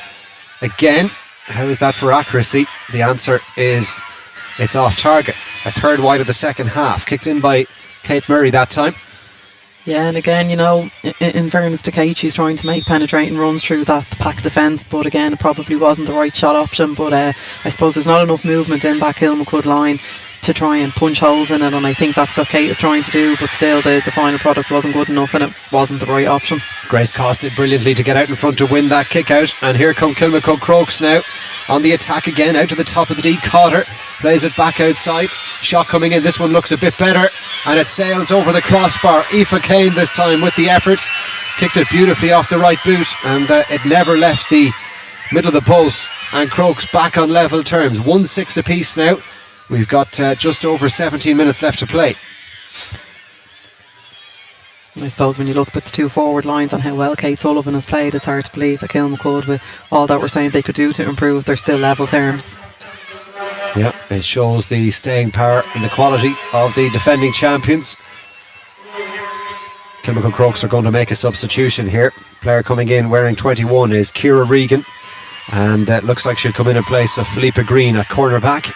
again. How is that for accuracy? The answer is it's off target. A third wide of the second half, kicked in by Kate Murray that time. Yeah, and again, in fairness to Kate, she's trying to make penetrating runs through that pack defence, but again, it probably wasn't the right shot option. But I suppose there's not enough movement in that Kilmacud line to try and punch holes in it, and I think that's what Kate is trying to do, but still the final product wasn't good enough, and it wasn't the right option. Grace Coss did brilliantly to get out in front to win that kick out, and here come Kilmacud Crokes now on the attack again, out to the top of the D. Cotter plays it back outside, shot coming in, this one looks a bit better, and it sails over the crossbar. Aoife Kane this time with the effort, kicked it beautifully off the right boot, and it never left the middle of the post, and Crokes back on level terms. 1-6 apiece now. We've got just over 17 minutes left to play. I suppose when you look at the two forward lines and how well Kate Sullivan has played, it's hard to believe that Kilmacud, with all that we're saying they could do to improve, they're still level terms. Yeah, it shows the staying power and the quality of the defending champions. Kilmacud Crokes are going to make a substitution here. Player coming in wearing 21 is Ciara Regan, and it looks like she'll come in place of Philippa Green at cornerback.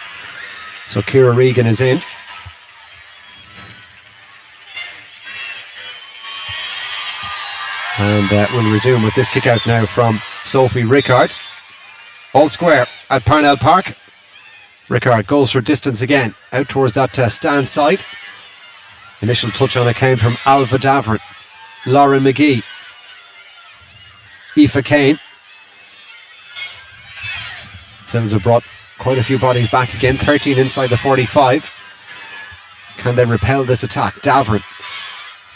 So Ciara Regan is in. And we'll resume with this kick out now from Sophie Rickard. All square at Parnell Park. Rickard goes for distance again, out towards that stand side. Initial touch on it came from Alva Davern, Lauren McGee, Aoife Kane. Sils have brought quite a few bodies back again, 13 inside the 45. Can they repel this attack? Davern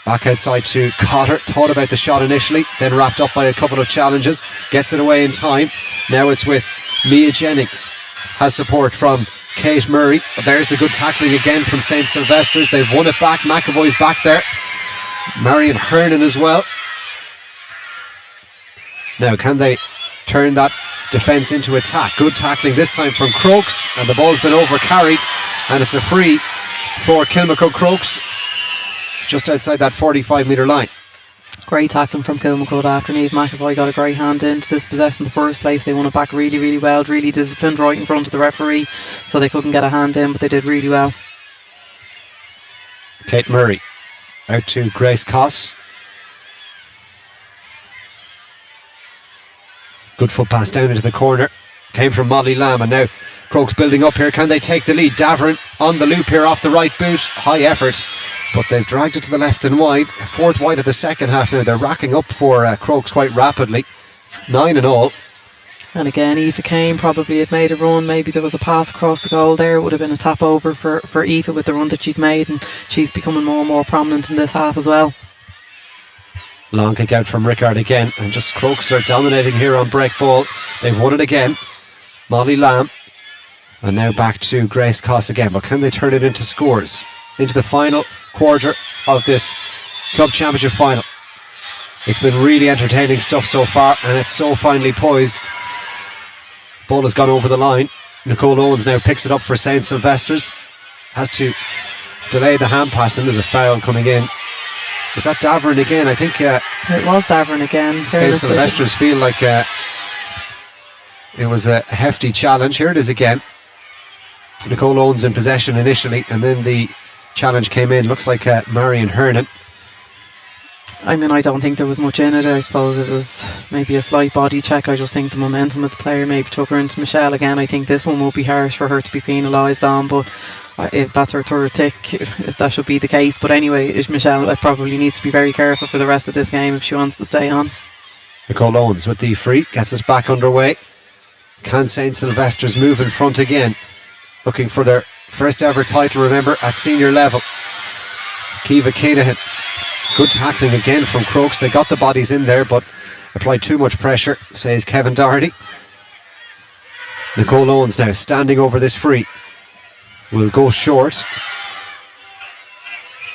back outside to Cotter, thought about the shot initially, then wrapped up by a couple of challenges, gets it away in time. Now it's with Mia Jennings, has support from Kate Murray. There's the good tackling again from St. Sylvesters. They've won it back. McAvoy's back there. Marion Hernan as well. Now can they turn that defence into attack? Good tackling this time from Crokes, and the ball's been over carried, and it's a free for Kilmacud Crokes just outside that 45 metre line. Great tackling from Kilmacud after Niamh McAvoy got a great hand in to dispossess in the first place. They won it back really, really well, really disciplined right in front of the referee, so they couldn't get a hand in, but they did really well. Kate Murray out to Grace Coss. Good foot pass down into the corner, came from Molly Lamb, and now Crokes building up here. Can they take the lead? Davern on the loop here off the right boot. High efforts, but they've dragged it to the left and wide. Fourth wide of the second half now. They're racking up for Crokes quite rapidly. 9 in all. And again, Aoife Kane probably had made a run. Maybe there was a pass across the goal there. It would have been a tap over for Aoife with the run that she'd made, and she's becoming more and more prominent in this half as well. Long kick out from Rickard again, and just Crokes are dominating here on break ball. They've won it again. Molly Lamb. And now back to Grace Coss again, but can they turn it into scores? Into the final quarter of this club championship final. It's been really entertaining stuff so far, and it's so finely poised. Ball has gone over the line. Nicole Owens now picks it up for St. Sylvesters. Has to delay the hand pass, and there's a foul coming in. Is that Davern again? I think it was Davern again. St. Sylvesters feel like it was a hefty challenge. Here it is again. Nicole Owens in possession initially, and then the challenge came in. Looks like Marion Hernan. I mean, I don't think there was much in it. I suppose it was maybe a slight body check. I just think the momentum of the player maybe took her into Michelle again. I think this one will be harsh for her to be penalised on, but if that's her third tick, that should be the case. But anyway, Michelle probably needs to be very careful for the rest of this game if she wants to stay on. Nicole Owens with the free gets us back underway. Can St. Sylvesters move in front again? Looking for their first ever title, remember, at senior level. Kiva Keenahan. Good tackling again from Crokes. They got the bodies in there, but applied too much pressure, says Kevin Doherty. Nicole Owens now standing over this free. Will go short.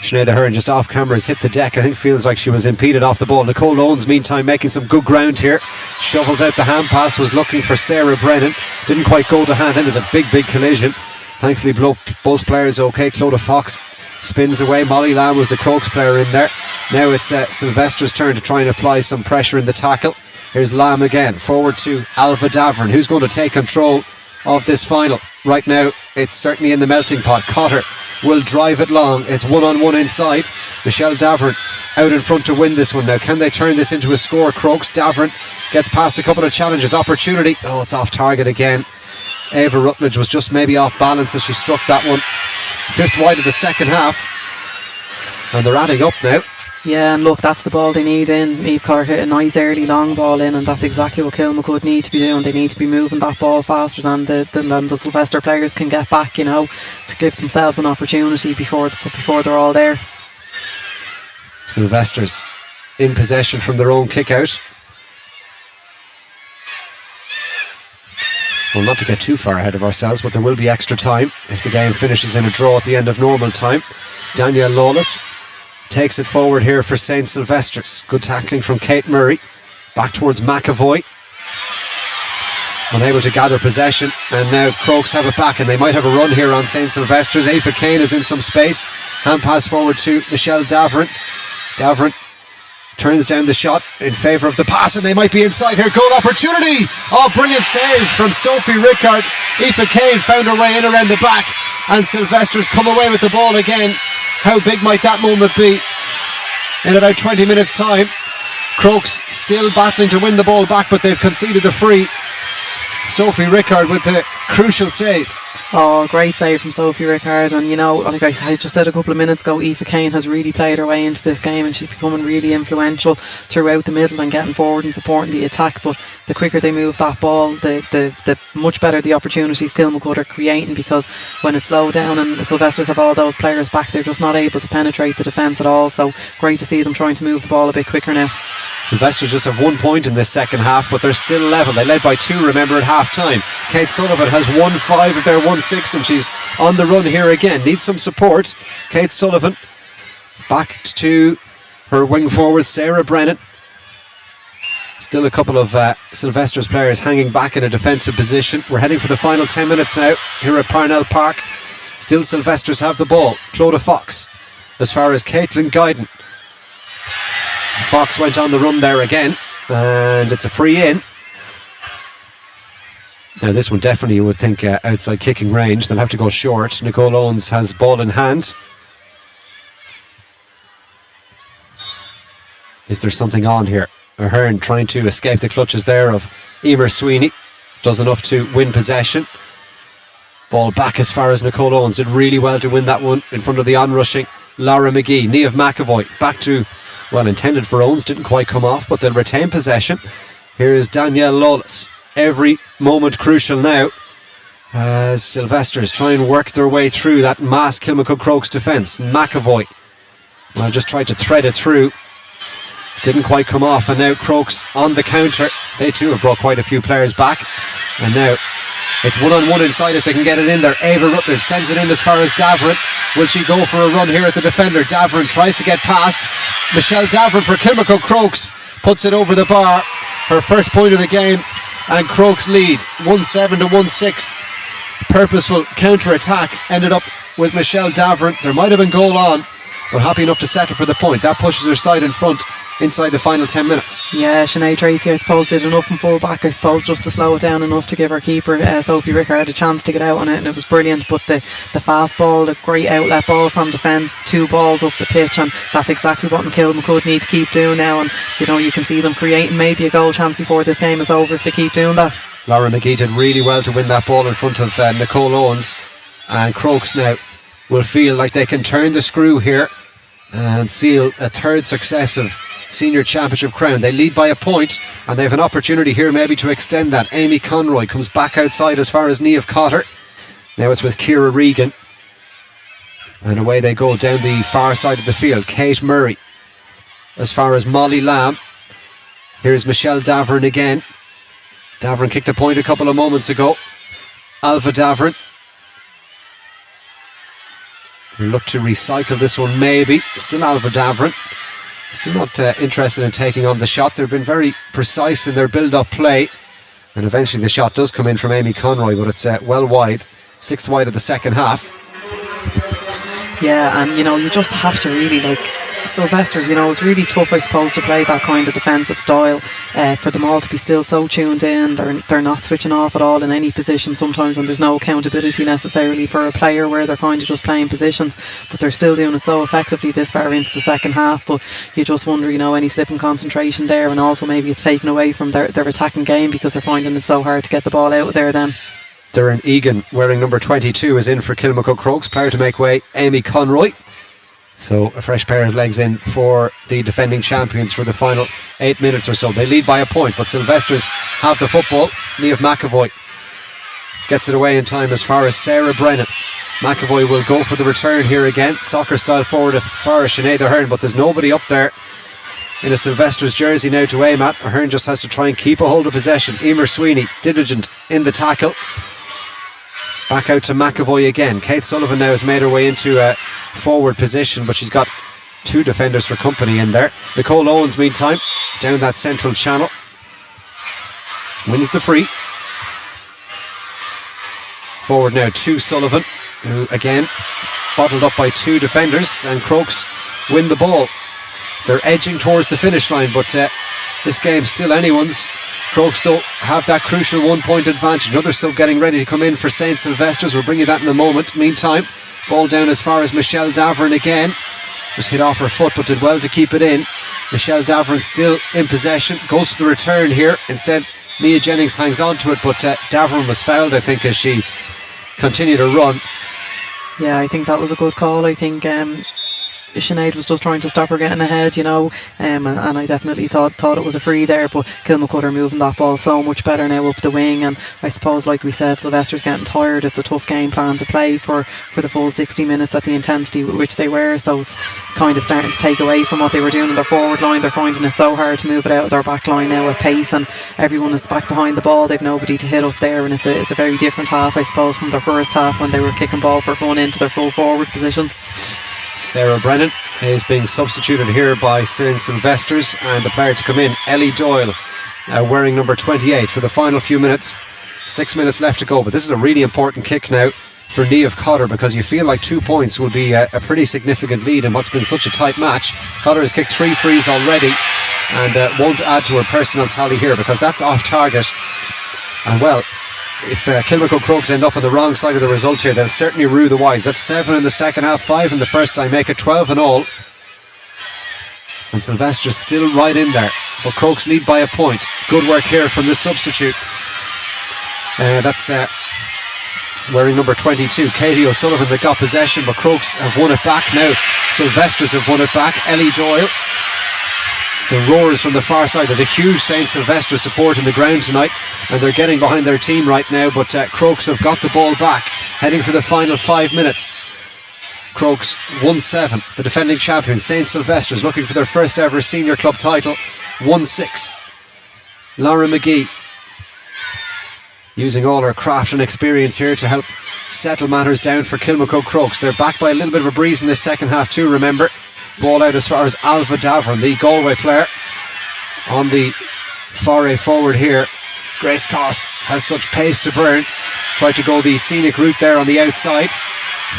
Sinead Ahern just off camera has hit the deck. I think feels like she was impeded off the ball. Nicole Owens meantime making some good ground here. Shovels out the hand pass, was looking for Sarah Brennan. Didn't quite go to hand. Then there's a big collision. Thankfully both players okay. Clodagh Fox spins away. Molly Lamb was the Crokes player in there. Now it's Sylvester's turn to try and apply some pressure in the tackle. Here's Lamb again. Forward to Alva Davern, who's going to take control of this final. Right now it's certainly in the melting pot. Cotter will drive it long. It's 1-on-1 inside. Michelle Davern out in front to win this one. Now can they turn this into a score? Crokes. Davern gets past a couple of challenges. Opportunity. Oh, it's off target again. Ava Rutledge was just maybe off balance as she struck that one. Fifth wide of the second half, and they're adding up now. Yeah, and look, that's the ball they need in. Eve Cotter hit a nice early long ball in, and that's exactly what Kilmacud need to be doing. They need to be moving that ball faster than the Sylvester players can get back, you know, to give themselves an opportunity before they're all there. Sylvesters in possession from their own kick out. Well, not to get too far ahead of ourselves, but there will be extra time if the game finishes in a draw at the end of normal time. Danielle Lawless takes it forward here for St. Sylvesters. Good tackling from Kate Murray. Back towards McAvoy. Unable to gather possession, and now Crokes have it back, and they might have a run here on St. Sylvesters. Aoife Kane is in some space. Hand pass forward to Michelle Davern. Davern turns down the shot in favour of the pass, and they might be inside here. Goal opportunity! Oh, brilliant save from Sophie Rickard. Aoife Kane found her way in around the back, and Sylvesters come away with the ball again. How big might that moment be? In about 20 minutes' time, Crokes still battling to win the ball back, but they've conceded the free. Sophie Rickard with a crucial save. Oh, great save from Sophie Rickard. And like I just said a couple of minutes ago, Aoife Kane has really played her way into this game, and she's becoming really influential throughout the middle and getting forward and supporting the attack. But the quicker they move that ball, the much better the opportunities Kilmacud are creating, because when it's low down and Sylvesters have all those players back, they're just not able to penetrate the defence at all. So great to see them trying to move the ball a bit quicker now. Sylvesters just have 1 point in this second half, but they're still level. They led by 2, remember, at half time. Kate Sullivan has 1-5 of their 1-6, and she's on the run here again. Needs some support. Kate Sullivan back to her wing forward, Sarah Brennan. Still a couple of Sylvesters players hanging back in a defensive position. We're heading for the final 10 minutes now here at Parnell Park. Still Sylvesters have the ball. Clodagh Fox as far as Caitlin Guyden. Fox went on the run there again, and it's a free in. Now this one definitely, you would think, outside kicking range. They'll have to go short. Nicole Owens has ball in hand. Is there something on here? Ahern trying to escape the clutches there of Emer Sweeney. Does enough to win possession. Ball back as far as Nicole Owens. Did really well to win that one in front of the onrushing Laura McGee. Niamh McAvoy back to, well, intended for Owens, didn't quite come off, but they'll retain possession. Here's Danielle Lawless. Every moment crucial now as Sylvesters try and work their way through that mass Kilmacud Crokes defence. McAvoy, well, just tried to thread it through, didn't quite come off, and now Crokes on the counter. They too have brought quite a few players back, and now it's one-on-one inside if they can get it in there. Ava Rutledge sends it in as far as Davern. Will she go for a run here at the defender? Davern tries to get past. Michelle Davern for Kilmacud Crokes puts it over the bar. Her first point of the game, and Crokes lead 1-7 to 1-6. Purposeful counter-attack ended up with Michelle Davern. There might have been goal on, but happy enough to settle for the point. That pushes her side in front inside the final 10 minutes. Yeah, Sinead Tracy, I suppose, did enough in full back, I suppose, just to slow it down enough to give her keeper, Sophie Rickard, a chance to get out on it, and it was brilliant. But the fast ball, the great outlet ball from defence, 2 balls up the pitch, and that's exactly what Kilmacud need to keep doing now. And you can see them creating maybe a goal chance before this game is over if they keep doing that. Laura McGee did really well to win that ball in front of Nicole Owens, and Crokes now will feel like they can turn the screw here and seal a third successive senior championship crown. They lead by a point, and they have an opportunity here maybe to extend that. Amy Conroy comes back outside as far as Niamh Cotter. Now it's with Ciara Regan, and away they go down the far side of the field. Kate Murray as far as Molly Lamb. Here's Michelle Davern again. Davern kicked a point a couple of moments ago. Alva Davern look to recycle this one maybe. Still Alva Davern. Still not interested in taking on the shot. They've been very precise in their build-up play, and eventually the shot does come in from Amy Conroy, but it's well wide, 6th wide of the second half. Yeah, and you just have to really Sylvesters, it's really tough, I suppose, to play that kind of defensive style, for them all to be still so tuned in. They're not switching off at all in any position sometimes when there's no accountability necessarily for a player, where they're kind of just playing positions, but they're still doing it so effectively this far into the second half. But you just wonder, any slip in concentration there, and also maybe it's taken away from their attacking game because they're finding it so hard to get the ball out of there then. Darren Egan, wearing number 22, is in for Kilmacud Crokes, power to make way Amy Conroy. So a fresh pair of legs in for the defending champions for the final 8 minutes or so. They lead by a point, but Sylvesters have the football. Niamh McAvoy gets it away in time as far as Sarah Brennan. McAvoy will go for the return here again. Soccer style forward as far as Sinead Ahern, but there's nobody up there in a Sylvesters jersey now to aim at. Ahern just has to try and keep a hold of possession. Emer Sweeney, diligent in the tackle. Back out to McAvoy again. Kate Sullivan now has made her way into a forward position, but she's got 2 defenders for company in there. Nicole Owens, meantime, down that central channel. Wins the free. Forward now to Sullivan, who again bottled up by 2 defenders, and Crokes win the ball. They're edging towards the finish line, but this game's still anyone's. Crokes don't have that crucial 1-point advantage. Another sub getting ready to come in for St. Sylvesters. We'll bring you that in a moment. Meantime, ball down as far as Michelle Davern again. Just hit off her foot, but did well to keep it in. Michelle Davern still in possession. Goes for the return here. Instead, Mia Jennings hangs on to it, but Davern was fouled, I think, as she continued to run. Yeah, I think that was a good call. I think Sinead was just trying to stop her getting ahead, you know, and I definitely thought it was a free there, but Kilmacud are moving that ball so much better now up the wing, and I suppose, like we said, Sylvester's getting tired. It's a tough game plan to play for the full 60 minutes at the intensity with which they were, so it's kind of starting to take away from what they were doing in their forward line. They're finding it so hard to move it out of their back line now at pace, and everyone is back behind the ball. They've nobody to hit up there, and it's a very different half, I suppose, from their first half when they were kicking ball for fun into their full forward positions. Sarah Brennan is being substituted here by St. Sylvesters, and the player to come in, Ellie Doyle, wearing number 28 for the final few minutes. 6 minutes left to go, but this is a really important kick now for Niamh Cotter, because you feel like 2 points will be a pretty significant lead in what's been such a tight match. Cotter has kicked 3 frees already and won't add to her personal tally here, because that's off target. And well, if Kilmacud Crokes end up on the wrong side of the result here, they'll certainly rue the wise. That's 7 in the second half, 5 in the first time, make it 12 in all. And Sylvester's still right in there, but Crokes lead by a point. Good work here from the substitute. That's wearing number 22, Katie O'Sullivan, that got possession, but Crokes have won it back now. Sylvesters have won it back. Ellie Doyle. The roars from the far side. There's a huge St. Sylvester support in the ground tonight, and they're getting behind their team right now, but Crokes have got the ball back, heading for the final 5 minutes. Crokes 1-7, the defending champion. St. Sylvesters looking for their first ever senior club title, 1-6. Laura McGee using all her craft and experience here to help settle matters down for Kilmacud Crokes. They're back by a little bit of a breeze in this second half too, remember. Ball out as far as Alva Davern, the Galway player, on the foray forward here. Grace Coss has such pace to burn. Tried to go the scenic route there on the outside.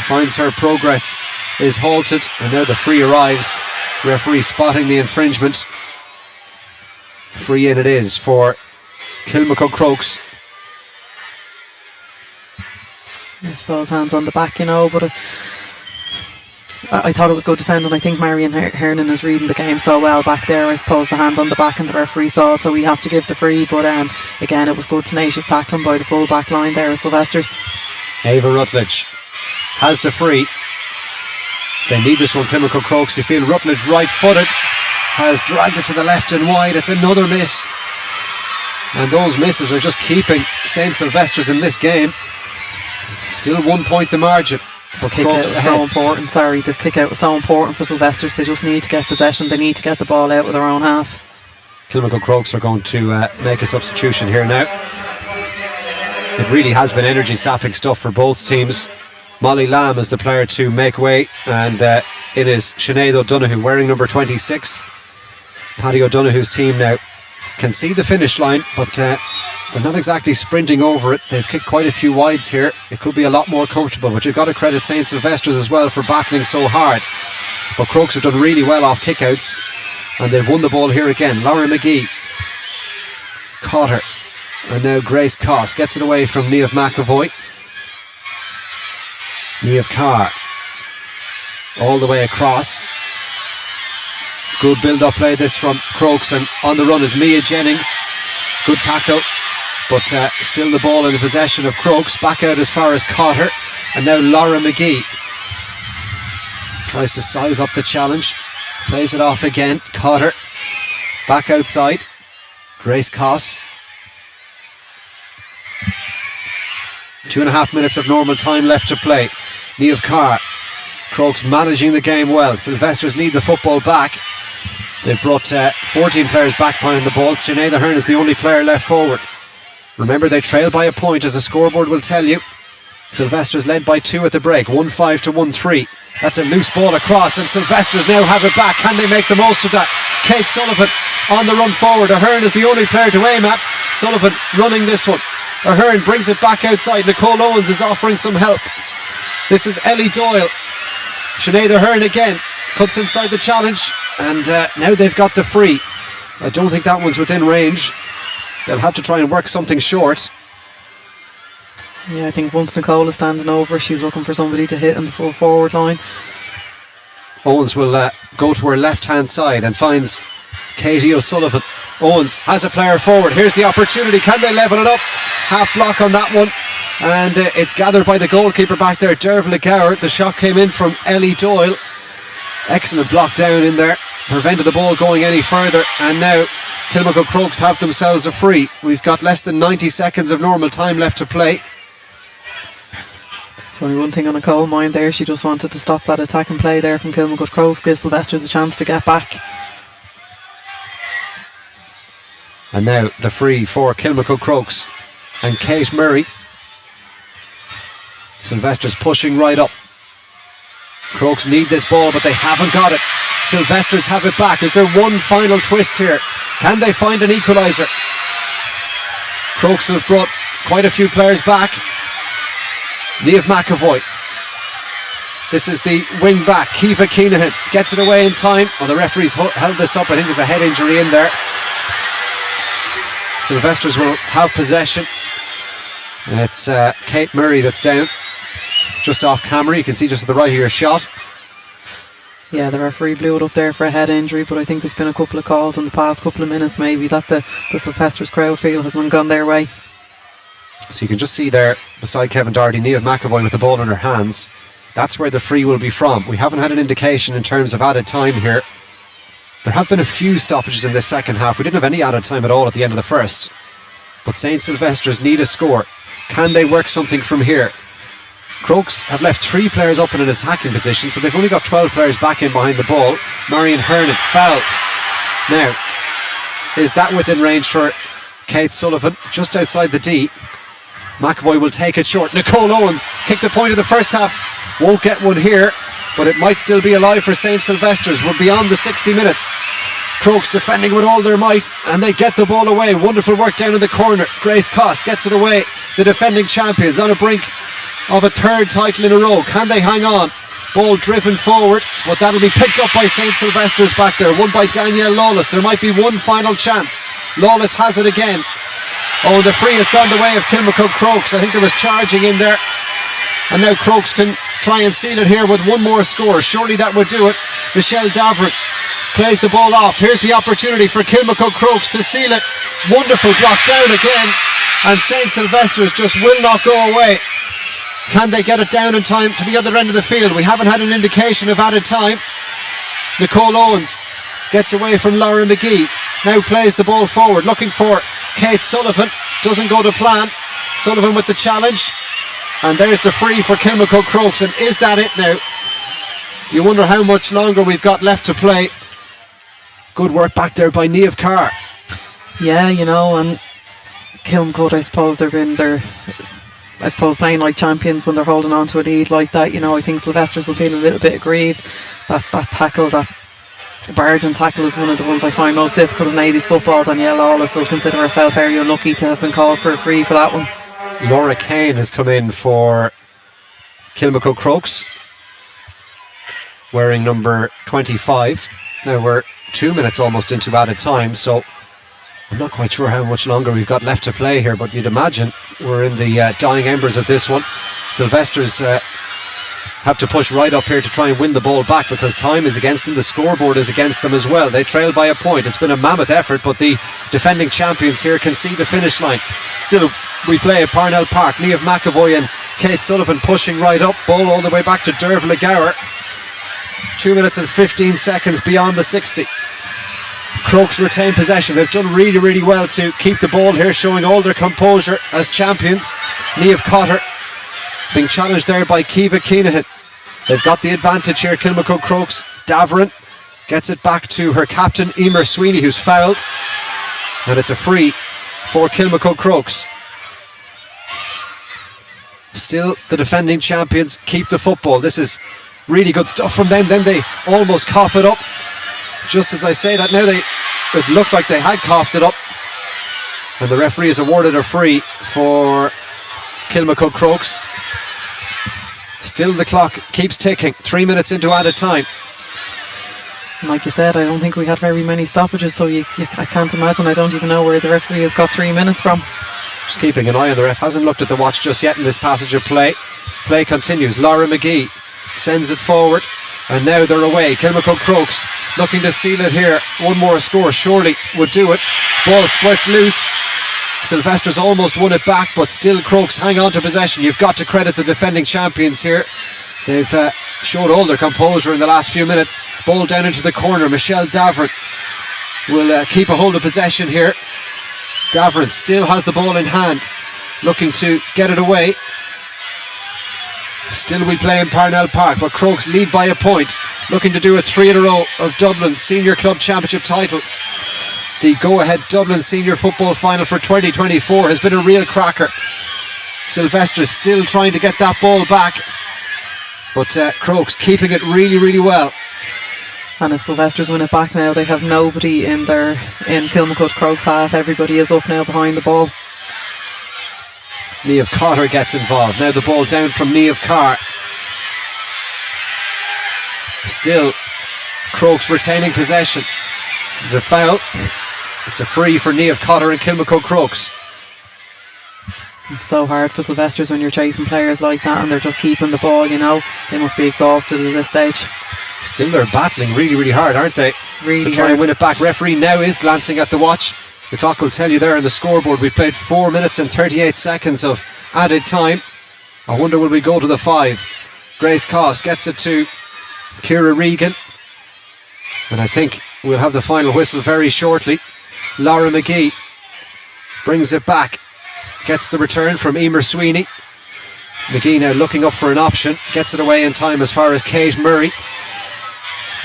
Finds her progress is halted, and now the free arrives. Referee spotting the infringement. Free in it is for Kilmacud Crokes. I suppose hands on the back, you know, but I thought it was good defending. I think Marion Hernan is reading the game so well back there. I suppose the hand on the back, and the referee saw it, so he has to give the free, but again, it was good tenacious tackling by the full back line there of Sylvesters. Ava Rutledge has the free. They need this one, Kilmacud Crokes. You feel Rutledge right-footed has dragged it to the left and wide. It's another miss, and those misses are just keeping St. Sylvesters in this game. Still 1 point the margin. This kick out was so important. This kick out was so important for Sylvesters. They just need to get possession. They need to get the ball out of their own half. Kilmacud Crokes are going to make a substitution here now. It really has been energy sapping stuff for both teams. Molly Lamb is the player to make way, and it is Sinead O'Donoghue wearing number 26. Paddy O'Donoghue's team now can see the finish line, but they're not exactly sprinting over it. They've kicked quite a few wides here. It could be a lot more comfortable, but you've got to credit St. Sylvesters as well for battling so hard. But Crokes have done really well off kickouts, and they've won the ball here again. Laura McGee caught her, and now Grace Coss gets it away from Niamh McAvoy. Niamh Carr all the way across. Good build-up play this from Crokes, and on the run is Mia Jennings. Good tackle, but still the ball in the possession of Crokes. Back out as far as Cotter, and now Laura McGee tries to size up the challenge, plays it off again. Cotter back outside. Grace Coss. 2.5 minutes of normal time left to play. Niamh Carr. Crokes managing the game well. Sylvesters need the football back. They've brought 14 players back behind the ball. Sinead Ahern is the only player left forward. Remember, they trail by a point, as the scoreboard will tell you. Sylvesters led by 2 at the break, 1-5 to 1-3. That's a loose ball across, and Sylvesters now have it back. Can they make the most of that? Kate Sullivan on the run forward. Ahern is the only player to aim at. Sullivan running this one. Ahern brings it back outside. Nicole Owens is offering some help. This is Ellie Doyle. Sinead Ahern again cuts inside the challenge, and now they've got the free. I don't think that one's within range. They'll have to try and work something short. Yeah, I think once Nicole is standing over, she's looking for somebody to hit in the full forward line. Owens will go to her left hand side and finds Katie O'Sullivan. Owens has a player forward. Here's the opportunity. Can they level it up? Half block on that one, and it's gathered by the goalkeeper back there, Dervla Gower. The shot came in from Ellie Doyle. Excellent block down in there, prevented the ball going any further, and now Kilmacud Crokes have themselves a free. We've got less than 90 seconds of normal time left to play. So only one thing on Nicole mind there, she just wanted to stop that attack and play there from Kilmacud Crokes, give Sylvesters a chance to get back. And now the free for Kilmacud Crokes and Kate Murray. Sylvesters pushing right up. Crokes need this ball, but they haven't got it. Sylvesters have it back. Is there one final twist here? Can they find an equaliser? Crokes have brought quite a few players back. Niamh McAvoy. This is the wing back. Kiva Keenahan gets it away in time. Well, the referee's held this up. I think there's a head injury in there. Sylvesters will have possession. It's Kate Murray that's down. Just off camera, you can see just to the right of your shot. Yeah, the referee blew it up there for a head injury, but I think there's been a couple of calls in the past couple of minutes maybe that the Sylvesters crowd feel hasn't gone their way. So you can just see there beside Kevin Doherty, Niamh McAvoy with the ball in her hands. That's where the free will be from. We haven't had an indication in terms of added time here. There have been a few stoppages in this second half. We didn't have any added time at all at the end of the first. But St. Sylvesters need a score. Can they work something from here? Crokes have left 3 players up in an attacking position, so they've only got 12 players back in behind the ball. Marion Hernan fouled. Now, is that within range for Kate Sullivan? Just outside the D. McAvoy will take it short. Nicole Owens kicked a point in the first half. Won't get one here, but it might still be alive for St. Sylvesters. We're beyond the 60 minutes. Crokes defending with all their might, and they get the ball away. Wonderful work down in the corner. Grace Coss gets it away. The defending champions on a brink of a 3rd title in a row. Can they hang on? Ball driven forward, but that'll be picked up by St. Sylvesters back there. Won by Danielle Lawless. There might be one final chance. Lawless has it again. Oh, the free has gone the way of Kilmacud Crokes. I think there was charging in there. And now Crokes can try and seal it here with one more score. Surely that would do it. Michelle Davern plays the ball off. Here's the opportunity for Kilmacud Crokes to seal it. Wonderful block down again. And St. Sylvesters just will not go away. Can they get it down in time to the other end of the field? We haven't had an indication of added time. Nicole Owens gets away from Laura McGee. Now plays the ball forward, looking for Kate Sullivan. Doesn't go to plan. Sullivan with the challenge. And there's the free for Kilmacud Crokes. And is that it now? You wonder how much longer we've got left to play. Good work back there by Niamh Carr. Yeah, you know, and Kilmacud, I suppose playing like champions when they're holding on to a lead like that. You know, I think Sylvesters will feel a little bit aggrieved. That tackle, that Barden tackle is one of the ones I find most difficult in ladies football. Danielle Lawless will consider herself very unlucky to have been called for a free for that one. Laura Kane has come in for Kilmacud Crokes, wearing number 25. Now we're 2 minutes almost into added time, so I'm not quite sure how much longer we've got left to play here, but you'd imagine we're in the dying embers of this one. Sylvesters have to push right up here to try and win the ball back because time is against them. The scoreboard is against them as well. They trail by a point. It's been a mammoth effort, but the defending champions here can see the finish line. Still, we play at Parnell Park. Niamh McAvoy and Kate Sullivan pushing right up. Ball all the way back to Dervla Gower. 2 minutes and 15 seconds beyond the 60. Crokes retain possession. They've done really, really well to keep the ball here, showing all their composure as champions. Niamh Cotter being challenged there by Kiva Keenahan. They've got the advantage here. Kilmacud Crokes. Davern gets it back to her captain Emer Sweeney, who's fouled, and it's a free for Kilmacud Crokes. Still the defending champions keep the football. This is really good stuff from them. Then they almost cough it up. Just as I say that now, it looked like they had coughed it up. And the referee has awarded a free for Kilmacud Crokes. Still the clock keeps ticking. 3 minutes into added time. Like you said, I don't think we had very many stoppages, so I can't imagine. I don't even know where the referee has got 3 minutes from. Just keeping an eye on the ref. Hasn't looked at the watch just yet in this passage of play. Play continues. Laura McGee sends it forward, and now they're away. Kilmacud Crokes looking to seal it here. One more score surely would do it. Ball squirts loose. Sylvesters almost won it back, but still Crokes hang on to possession. You've got to credit the defending champions here. They've showed all their composure in the last few minutes. Ball down into the corner. Michelle Davern will keep a hold of possession here. Davern still has the ball in hand, looking to get it away. Still we play in Parnell Park, but Crokes lead by a point, looking to do a 3 in a row of Dublin Senior Club Championship titles. The go-ahead Dublin Senior Football Final for 2024 has been a real cracker. Sylvesters still trying to get that ball back, but Crokes keeping it really, really well. And if Sylvesters win it back now, they have nobody in Kilmacud Crokes half. Everybody is up now behind the ball. Niamh Cotter gets involved. Now the ball down from Niamh Carr. Still Crokes retaining possession. It's a foul. It's a free for Niamh Cotter and Kilmacud Crokes. It's so hard for Sylvesters when you're chasing players like that and they're just keeping the ball, you know. They must be exhausted at this stage. Still they're battling really, really hard, aren't they? Really to try hard. and win it back. Referee now is glancing at the watch. The clock will tell you there on the scoreboard we've played 4 minutes and 38 seconds of added time. I wonder will we go to the 5. Grace Coss gets it to Ciara Regan, and I think we'll have the final whistle very shortly. Laura McGee brings it back, gets the return from Emer Sweeney. McGee now looking up for an option, gets it away in time as far as Kate Murray.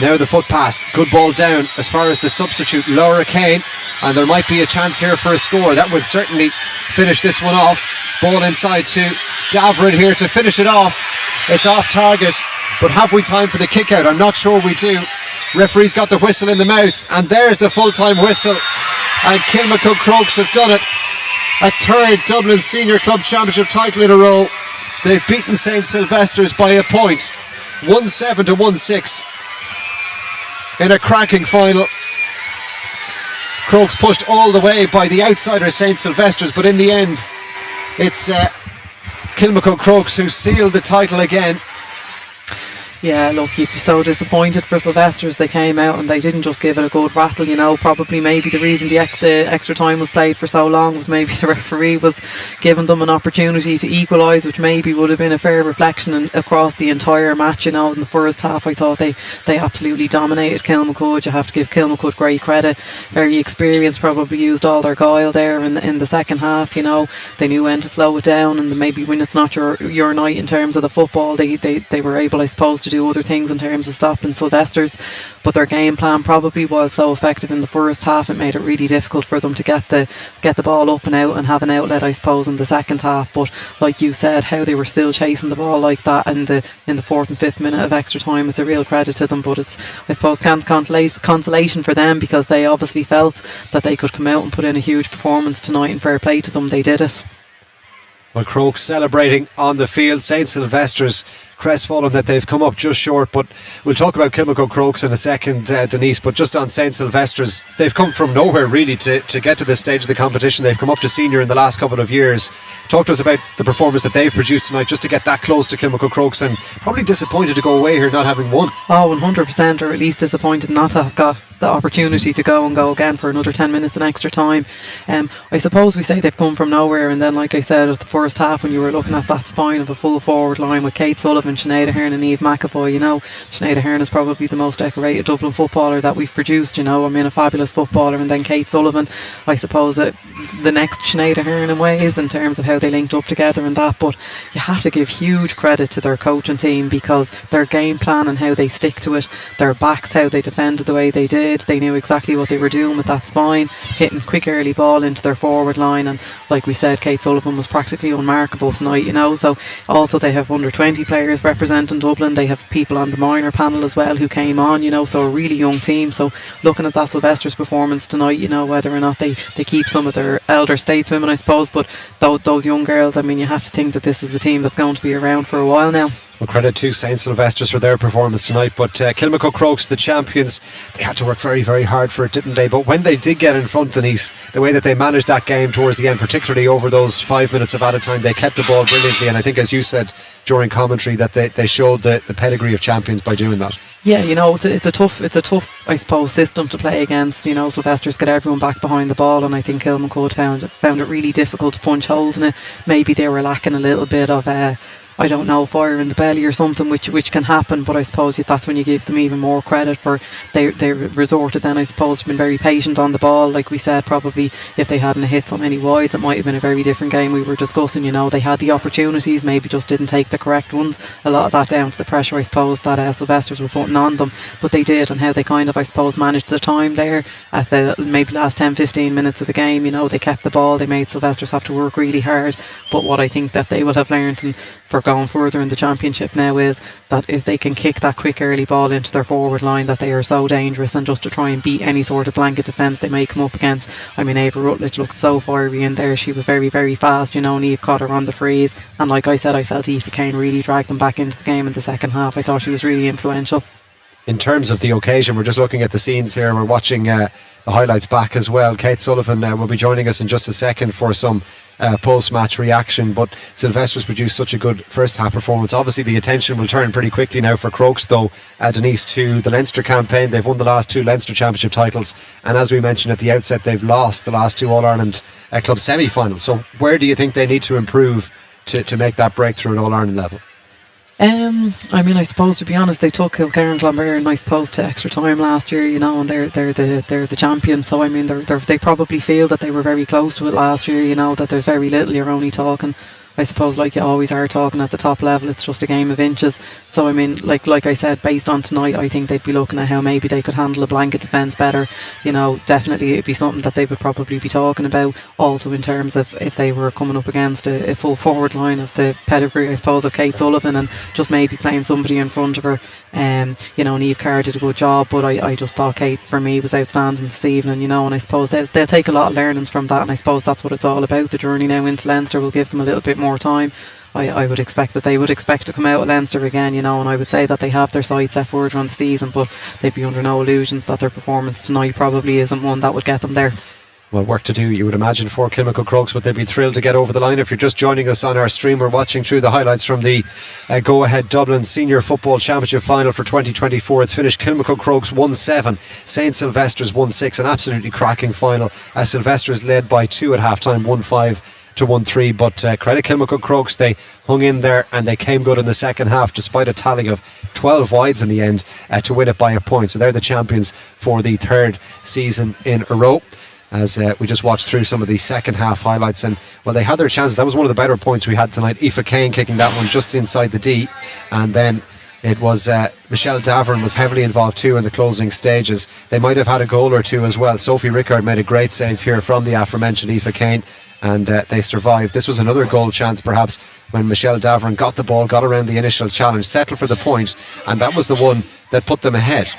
Now the foot pass, good ball down as far as the substitute Laura Kane, and there might be a chance here for a score. That would certainly finish this one off. Ball inside to Davern here to finish it off. It's off target, but have we time for the kick out? I'm not sure we do. Referee's got the whistle in the mouth, and there's the full-time whistle, and Kilmacud Crokes have done it. A third Dublin Senior Club Championship title in a row. They've beaten St Sylvesters by a point, 1-7 to 1-6 in a cracking final. Crokes pushed all the way by the outsider St Sylvesters, but in the end it's Kilmacud Crokes who sealed the title again. Yeah, look, you'd be so disappointed for Sylvesters. They came out and they didn't just give it a good rattle, you know. Probably maybe the reason the extra time was played for so long was maybe the referee was giving them an opportunity to equalise, which maybe would have been a fair reflection across the entire match, you know. In the first half I thought they absolutely dominated Kilmacud. You have to give Kilmacud great credit. Very experienced, probably used all their guile there in the second half, you know. They knew when to slow it down, and maybe when it's not your night in terms of the football, they were able, I suppose, to do other things in terms of stopping Sylvesters, but their game plan probably was so effective in the first half it made it really difficult for them to get the ball up and out and have an outlet, I suppose, in the second half. But like you said, how they were still chasing the ball like that in the 4th and 5th minute of extra time, it's a real credit to them. But it's, I suppose, consolation for them, because they obviously felt that they could come out and put in a huge performance tonight, and fair play to them, they did it. Well, Crokes celebrating on the field. St Sylvesters crestfallen that they've come up just short, but we'll talk about Kilmacud Crokes in a second, Denise. But just on St Sylvesters, they've come from nowhere really to get to this stage of the competition. They've come up to senior in the last couple of years. Talk to us about the performance that they've produced tonight, just to get that close to Kilmacud Crokes, and probably disappointed to go away here not having won. Oh, 100%, or at least disappointed not to have got the opportunity to go again for another 10 minutes in extra time. I suppose we say they've come from nowhere, and then like I said at the first half, when you were looking at that spine of a full forward line with Kate Sullivan, Sinead Ahern and Eve McAvoy, you know, Sinead Ahern is probably the most decorated Dublin footballer that we've produced, you know. I mean, a fabulous footballer. And then Kate Sullivan, I suppose that the next Sinead Ahern in ways, in terms of how they linked up together and that. But you have to give huge credit to their coaching team, because their game plan and how they stick to it, their backs, how they defended the way they did, they knew exactly what they were doing with that spine, hitting quick early ball into their forward line. And like we said, Kate Sullivan was practically unmarkable tonight, you know. So also they have under 20 players representing Dublin. They have people on the minor panel as well who came on, you know, so a really young team. So looking at that Sylvesters performance tonight, you know, whether or not they keep some of their elder stateswomen, I suppose, but those young girls, I mean, you have to think that this is a team that's going to be around for a while now. Well, credit to St Sylvesters for their performance tonight, but Kilmacud Crokes, the champions, they had to work very, very hard for it, didn't they? But when they did get in front, Denise, the way that they managed that game towards the end, particularly over those 5 minutes of added time, they kept the ball brilliantly, and I think, as you said during commentary, that they showed the pedigree of champions by doing that. Yeah, you know, it's a tough, I suppose, system to play against. You know, Sylvesters get everyone back behind the ball, and I think Kilmacud found it really difficult to punch holes in it. Maybe they were lacking a little bit of I don't know, fire in the belly or something, which can happen, but I suppose that's when you give them even more credit for they resorted then, I suppose, been very patient on the ball. Like we said, probably if they hadn't hit so many wides, it might have been a very different game. We were discussing, you know, they had the opportunities, maybe just didn't take the correct ones. A lot of that down to the pressure, I suppose, that Sylvesters were putting on them, but they did, and how they kind of, I suppose, managed the time there at the maybe last 10-15 minutes of the game. You know, they kept the ball, they made Sylvesters have to work really hard, but what I think that they will have learned, and for going further in the championship now, is that if they can kick that quick early ball into their forward line, that they are so dangerous, and just to try and beat any sort of blanket defence they may come up against. I mean, Ava Rutledge looked so fiery in there. She was very, very fast, you know, and Eve caught her on the freeze, and like I said, I felt Aoife Kane really dragged them back into the game in the second half. I thought she was really influential. In terms of the occasion, we're just looking at the scenes here. We're watching the highlights back as well. Kate Sullivan will be joining us in just a second for some post-match reaction, but Sylvesters produced such a good first half performance. Obviously the attention will turn pretty quickly now for Crokes, though, Denise, to the Leinster campaign. They've won the last 2 Leinster Championship titles, and as we mentioned at the outset, they've lost the last 2 All-Ireland club semi-finals. So where do you think they need to improve to make that breakthrough at All-Ireland level? I mean, I suppose, to be honest, they took Kilcarran Clonberne, I suppose, to extra time last year, you know, and they're the champions. So I mean, they probably feel that they were very close to it last year, you know, that there's very little. You're only talking, I suppose, like you always are talking at the top level, it's just a game of inches. So I mean, like I said, based on tonight, I think they'd be looking at how maybe they could handle a blanket defence better. You know, definitely it'd be something that they would probably be talking about. Also in terms of if they were coming up against a full forward line of the pedigree, I suppose, of Kate Sullivan, and just maybe playing somebody in front of her. You know, and Eve Carr did a good job, but I just thought Kate, for me, was outstanding this evening, you know, and I suppose they'll take a lot of learnings from that, and I suppose that's what it's all about. The journey now into Leinster will give them a little bit more time. I would expect that they would expect to come out of Leinster again, you know, and I would say that they have their sights set further on the season, but they'd be under no illusions that their performance tonight probably isn't one that would get them there. Well, work to do, you would imagine, for Kilmacud Crokes, but they'd be thrilled to get over the line. If you're just joining us on our stream, we're watching through the highlights from the Go Ahead Dublin Senior Football Championship Final for 2024. It's finished Kilmacud Crokes 1-7, St Sylvesters 1-6, an absolutely cracking final. Sylvesters led by 2 at half time, 1-5 to 1-3, but credit Kilmacud Crokes, they hung in there and they came good in the second half despite a tally of 12 wides in the end to win it by a point. So they're the champions for the 3rd season in a row. As we just watched through some of the second half highlights, and well, they had their chances. That was one of the better points we had tonight. Aoife Kane kicking that one just inside the D, and then it was Michelle Davern was heavily involved too in the closing stages. They might have had a goal or two as well. Sophie Rickard made a great save here from the aforementioned Aoife Kane, and they survived. This was another goal chance perhaps when Michelle Davern got the ball, got around the initial challenge, settled for the point, and that was the one that put them ahead.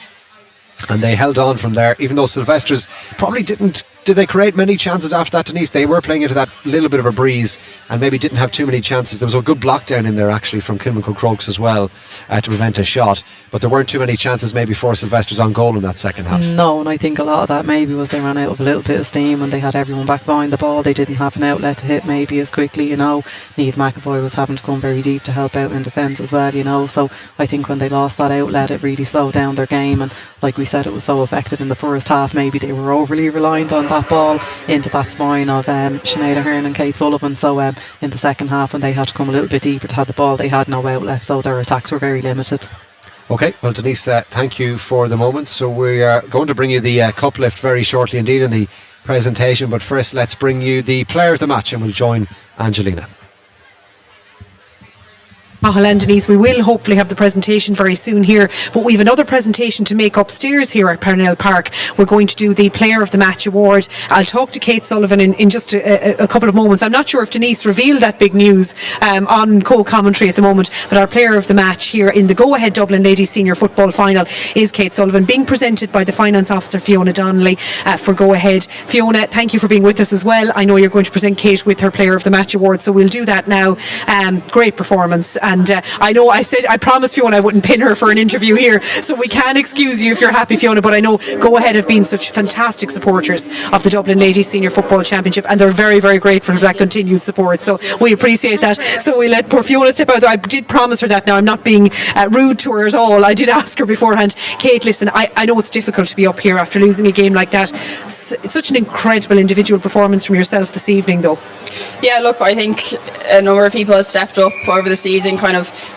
And they held on from there, even though Sylvesters probably did they create many chances after that, Denise? They were playing into that little bit of a breeze and maybe didn't have too many chances. There was a good block down in there actually from Kilmacud Crokes as well to prevent a shot, but there weren't too many chances maybe for Sylvesters on goal in that second half. No, and I think a lot of that maybe was they ran out of a little bit of steam when they had everyone back behind the ball. They didn't have an outlet to hit maybe as quickly, you know. Niamh McAvoy was having to come very deep to help out in defence as well, you know, so I think when they lost that outlet it really slowed down their game, and like we said, it was so effective in the first half. Maybe they were overly reliant on that ball into that spine of Sinead Ahern and Kate Sullivan, so in the second half when they had to come a little bit deeper to have the ball, they had no outlet, so their attacks were very limited. Okay, well Denise, thank you for the moment. So we are going to bring you the cup lift very shortly indeed in the presentation, but first let's bring you the player of the match, and we'll join Angelina. Cathal and Denise, we will hopefully have the presentation very soon here, but we have another presentation to make upstairs here at Parnell Park. We're going to do the Player of the Match award. I'll talk to Kate Sullivan in just a couple of moments. I'm not sure if Denise revealed that big news on co-commentary at the moment, but our Player of the Match here in the Go Ahead Dublin Ladies Senior Football Final is Kate Sullivan, being presented by the Finance Officer Fiona Donnelly for Go Ahead. Fiona, thank you for being with us as well. I know you're going to present Kate with her Player of the Match award, so we'll do that now. Great performance, and I know I promised Fiona I wouldn't pin her for an interview here, so we can excuse you if you're happy, Fiona, but I know Go Ahead have been such fantastic supporters of the Dublin Ladies Senior Football Championship, and they're very, very grateful for that continued support, so we appreciate that. So we let poor Fiona step out. I did promise her that. Now, I'm not being rude to her at all. I did ask her beforehand. Kate, listen, I know it's difficult to be up here after losing a game like that. It's such an incredible individual performance from yourself this evening, though. Yeah, look, I think a number of people have stepped up over the season.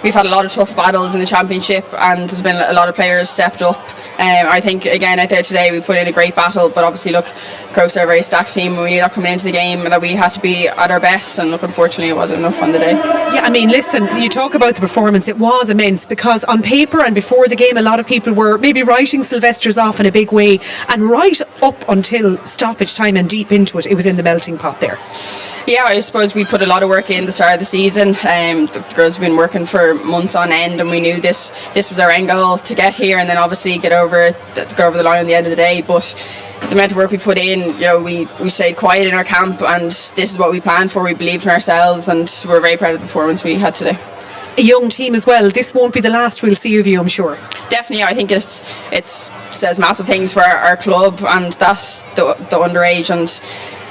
We've had a lot of tough battles in the championship, and there's been a lot of players stepped up. I think again out there today we put in a great battle, but obviously look, Crokes are a very stacked team, and we knew that coming into the game that we had to be at our best, and look, unfortunately it wasn't enough on the day. Yeah, I mean, listen, you talk about the performance, it was immense, because on paper and before the game a lot of people were maybe writing Sylvesters off in a big way, and right up until stoppage time and deep into it, it was in the melting pot there. Yeah, I suppose we put a lot of work in the start of the season. The girls have been working for months on end, and we knew this was our end goal, to get here and then obviously get over the line at the end of the day. But the amount of work we put in, we stayed quiet in our camp, and this is what we planned for. We believed in ourselves, and we're very proud of the performance we had today. A young team as well. This won't be the last we'll see of you, I'm sure. Definitely, I think it says massive things for our club, and that's the underage, and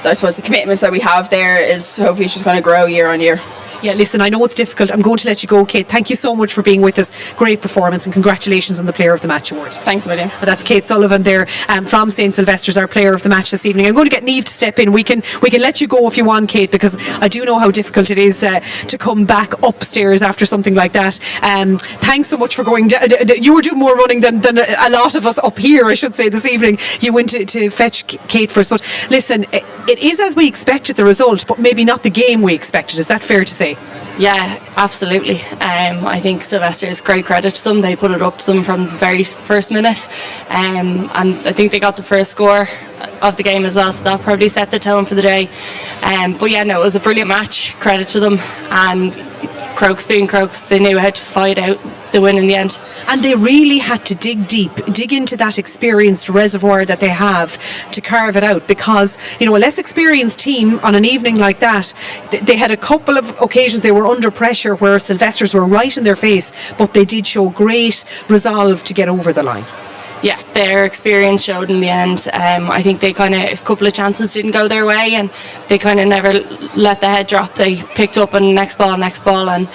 I suppose the commitment that we have there is hopefully it's just going to grow year on year. Yeah, listen, I know it's difficult. I'm going to let you go, Kate. Thank you so much for being with us. Great performance, and congratulations on the Player of the Match award. Thanks a million. That's Kate Sullivan there from St. Sylvesters, our Player of the Match this evening. I'm going to get Niamh to step in. We can let you go if you want, Kate, because I do know how difficult it is to come back upstairs after something like that. Thanks so much for going. You were doing more running than a lot of us up here, I should say, this evening. You went to fetch Kate first. But listen, it is as we expected, the result, but maybe not the game we expected. Is that fair to say? Yeah, absolutely. I think Sylvesters, great credit to them. They put it up to them from the very first minute, and I think they got the first score of the game as well, so that probably set the tone for the day. But yeah, no, it was a brilliant match. Credit to them, and Crokes being Crokes, they knew how to fight out the win in the end. And they really had to dig into that experienced reservoir that they have to carve it out, because a less experienced team on an evening like that, they had a couple of occasions they were under pressure where Sylvesters were right in their face, but they did show great resolve to get over the line. Yeah, their experience showed in the end. I think they a couple of chances didn't go their way, and they never let the head drop. They picked up and next ball, and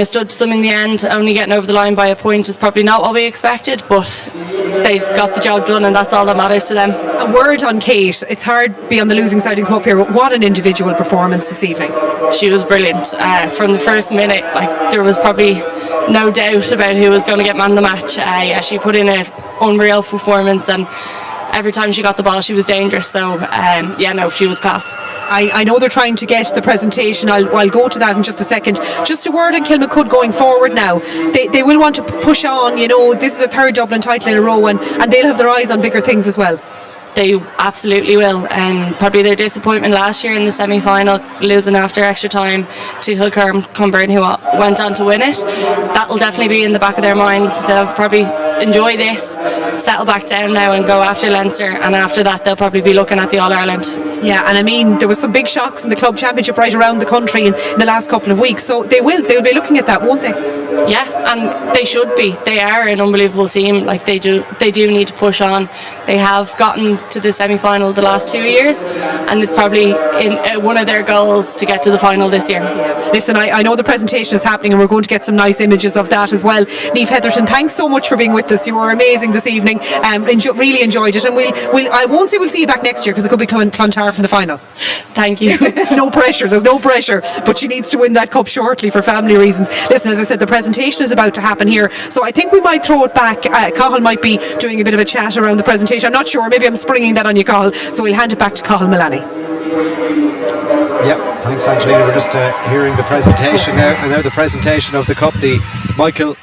stood to them in the end. Only getting over the line by a point is probably not what we expected, but they got the job done, and that's all that matters to them. A word on Kate. It's hard to be on the losing side and come up here, but what an individual performance this evening. She was brilliant. From the first minute, there was probably no doubt about who was going to get man of the match. She put in an unreal performance, and every time she got the ball she was dangerous, so she was class. I know they're trying to get the presentation. I'll go to that in just a second. Just a word on Kilmacud going forward now. They will want to push on. This is a third Dublin title in a row, and they'll have their eyes on bigger things as well. They absolutely will, and probably their disappointment last year in the semi-final, losing after extra time to Kilmacud, who went on to win it. That will definitely be in the back of their minds. They'll probably enjoy this, settle back down now and go after Leinster, and after that they'll probably be looking at the All-Ireland. Yeah, and I mean, there was some big shocks in the club championship right around the country in the last couple of weeks, so they'll be looking at that, won't they? Yeah, and they should be. They are an unbelievable team. They do need to push on. They have gotten to the semi-final the last 2 years, and it's probably in one of their goals to get to the final this year. Listen, I know the presentation is happening, and we're going to get some nice images of that as well. Niamh Heatherton, thanks so much for being with us. You were amazing this evening. Really enjoyed it, and I won't say we'll see you back next year, because it could be Clontarf in the final. Thank you. No pressure, there's no pressure, but she needs to win that cup shortly for family reasons. Listen, as I said, the presentation is about to happen here, so I think we might throw it back. Cathal might be doing a bit of a chat around the presentation. I'm not sure, maybe I'm springing that on you, Cathal, so we'll hand it back to Cathal Mullaney. Yep. Thanks, Angelina. We're just hearing the presentation now, and now the presentation of the cup, the Michael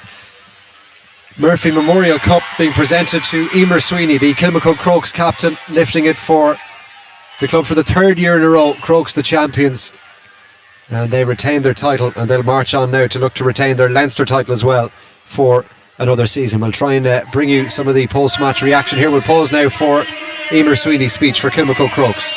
Murphy Memorial Cup, being presented to Emer Sweeney, the Kilmacud Crokes captain, lifting it for the club for the third year in a row. Crokes the champions, and they retain their title, and they'll march on now to look to retain their Leinster title as well for another season. We'll try and bring you some of the post-match reaction here. We'll pause now for Emer Sweeney's speech for Kilmacud Crokes.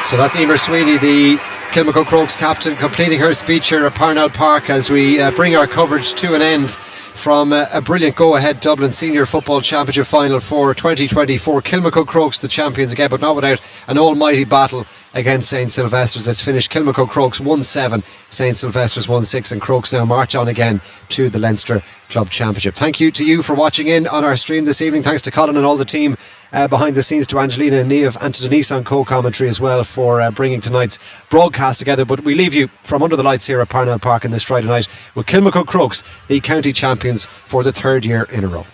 So that's Emer Sweeney, the Kilmacud Crokes captain, completing her speech here at Parnell Park as we bring our coverage to an end from a brilliant go-ahead Dublin Senior Football Championship final for 2024. Kilmacud Crokes the champions again, but not without an almighty battle against St Sylvesters. It's finished Kilmacud Crokes 1-7, St Sylvesters 1-6, and Crokes now march on again to the Leinster Club Championship. Thank you to you for watching in on our stream this evening. Thanks to Colin and all the team behind the scenes, to Angelina and Niamh, and to Denise on co-commentary as well for bringing tonight's broadcast together. But we leave you from under the lights here at Parnell Park on this Friday night with Kilmacud Crokes, the county champions for the third year in a row.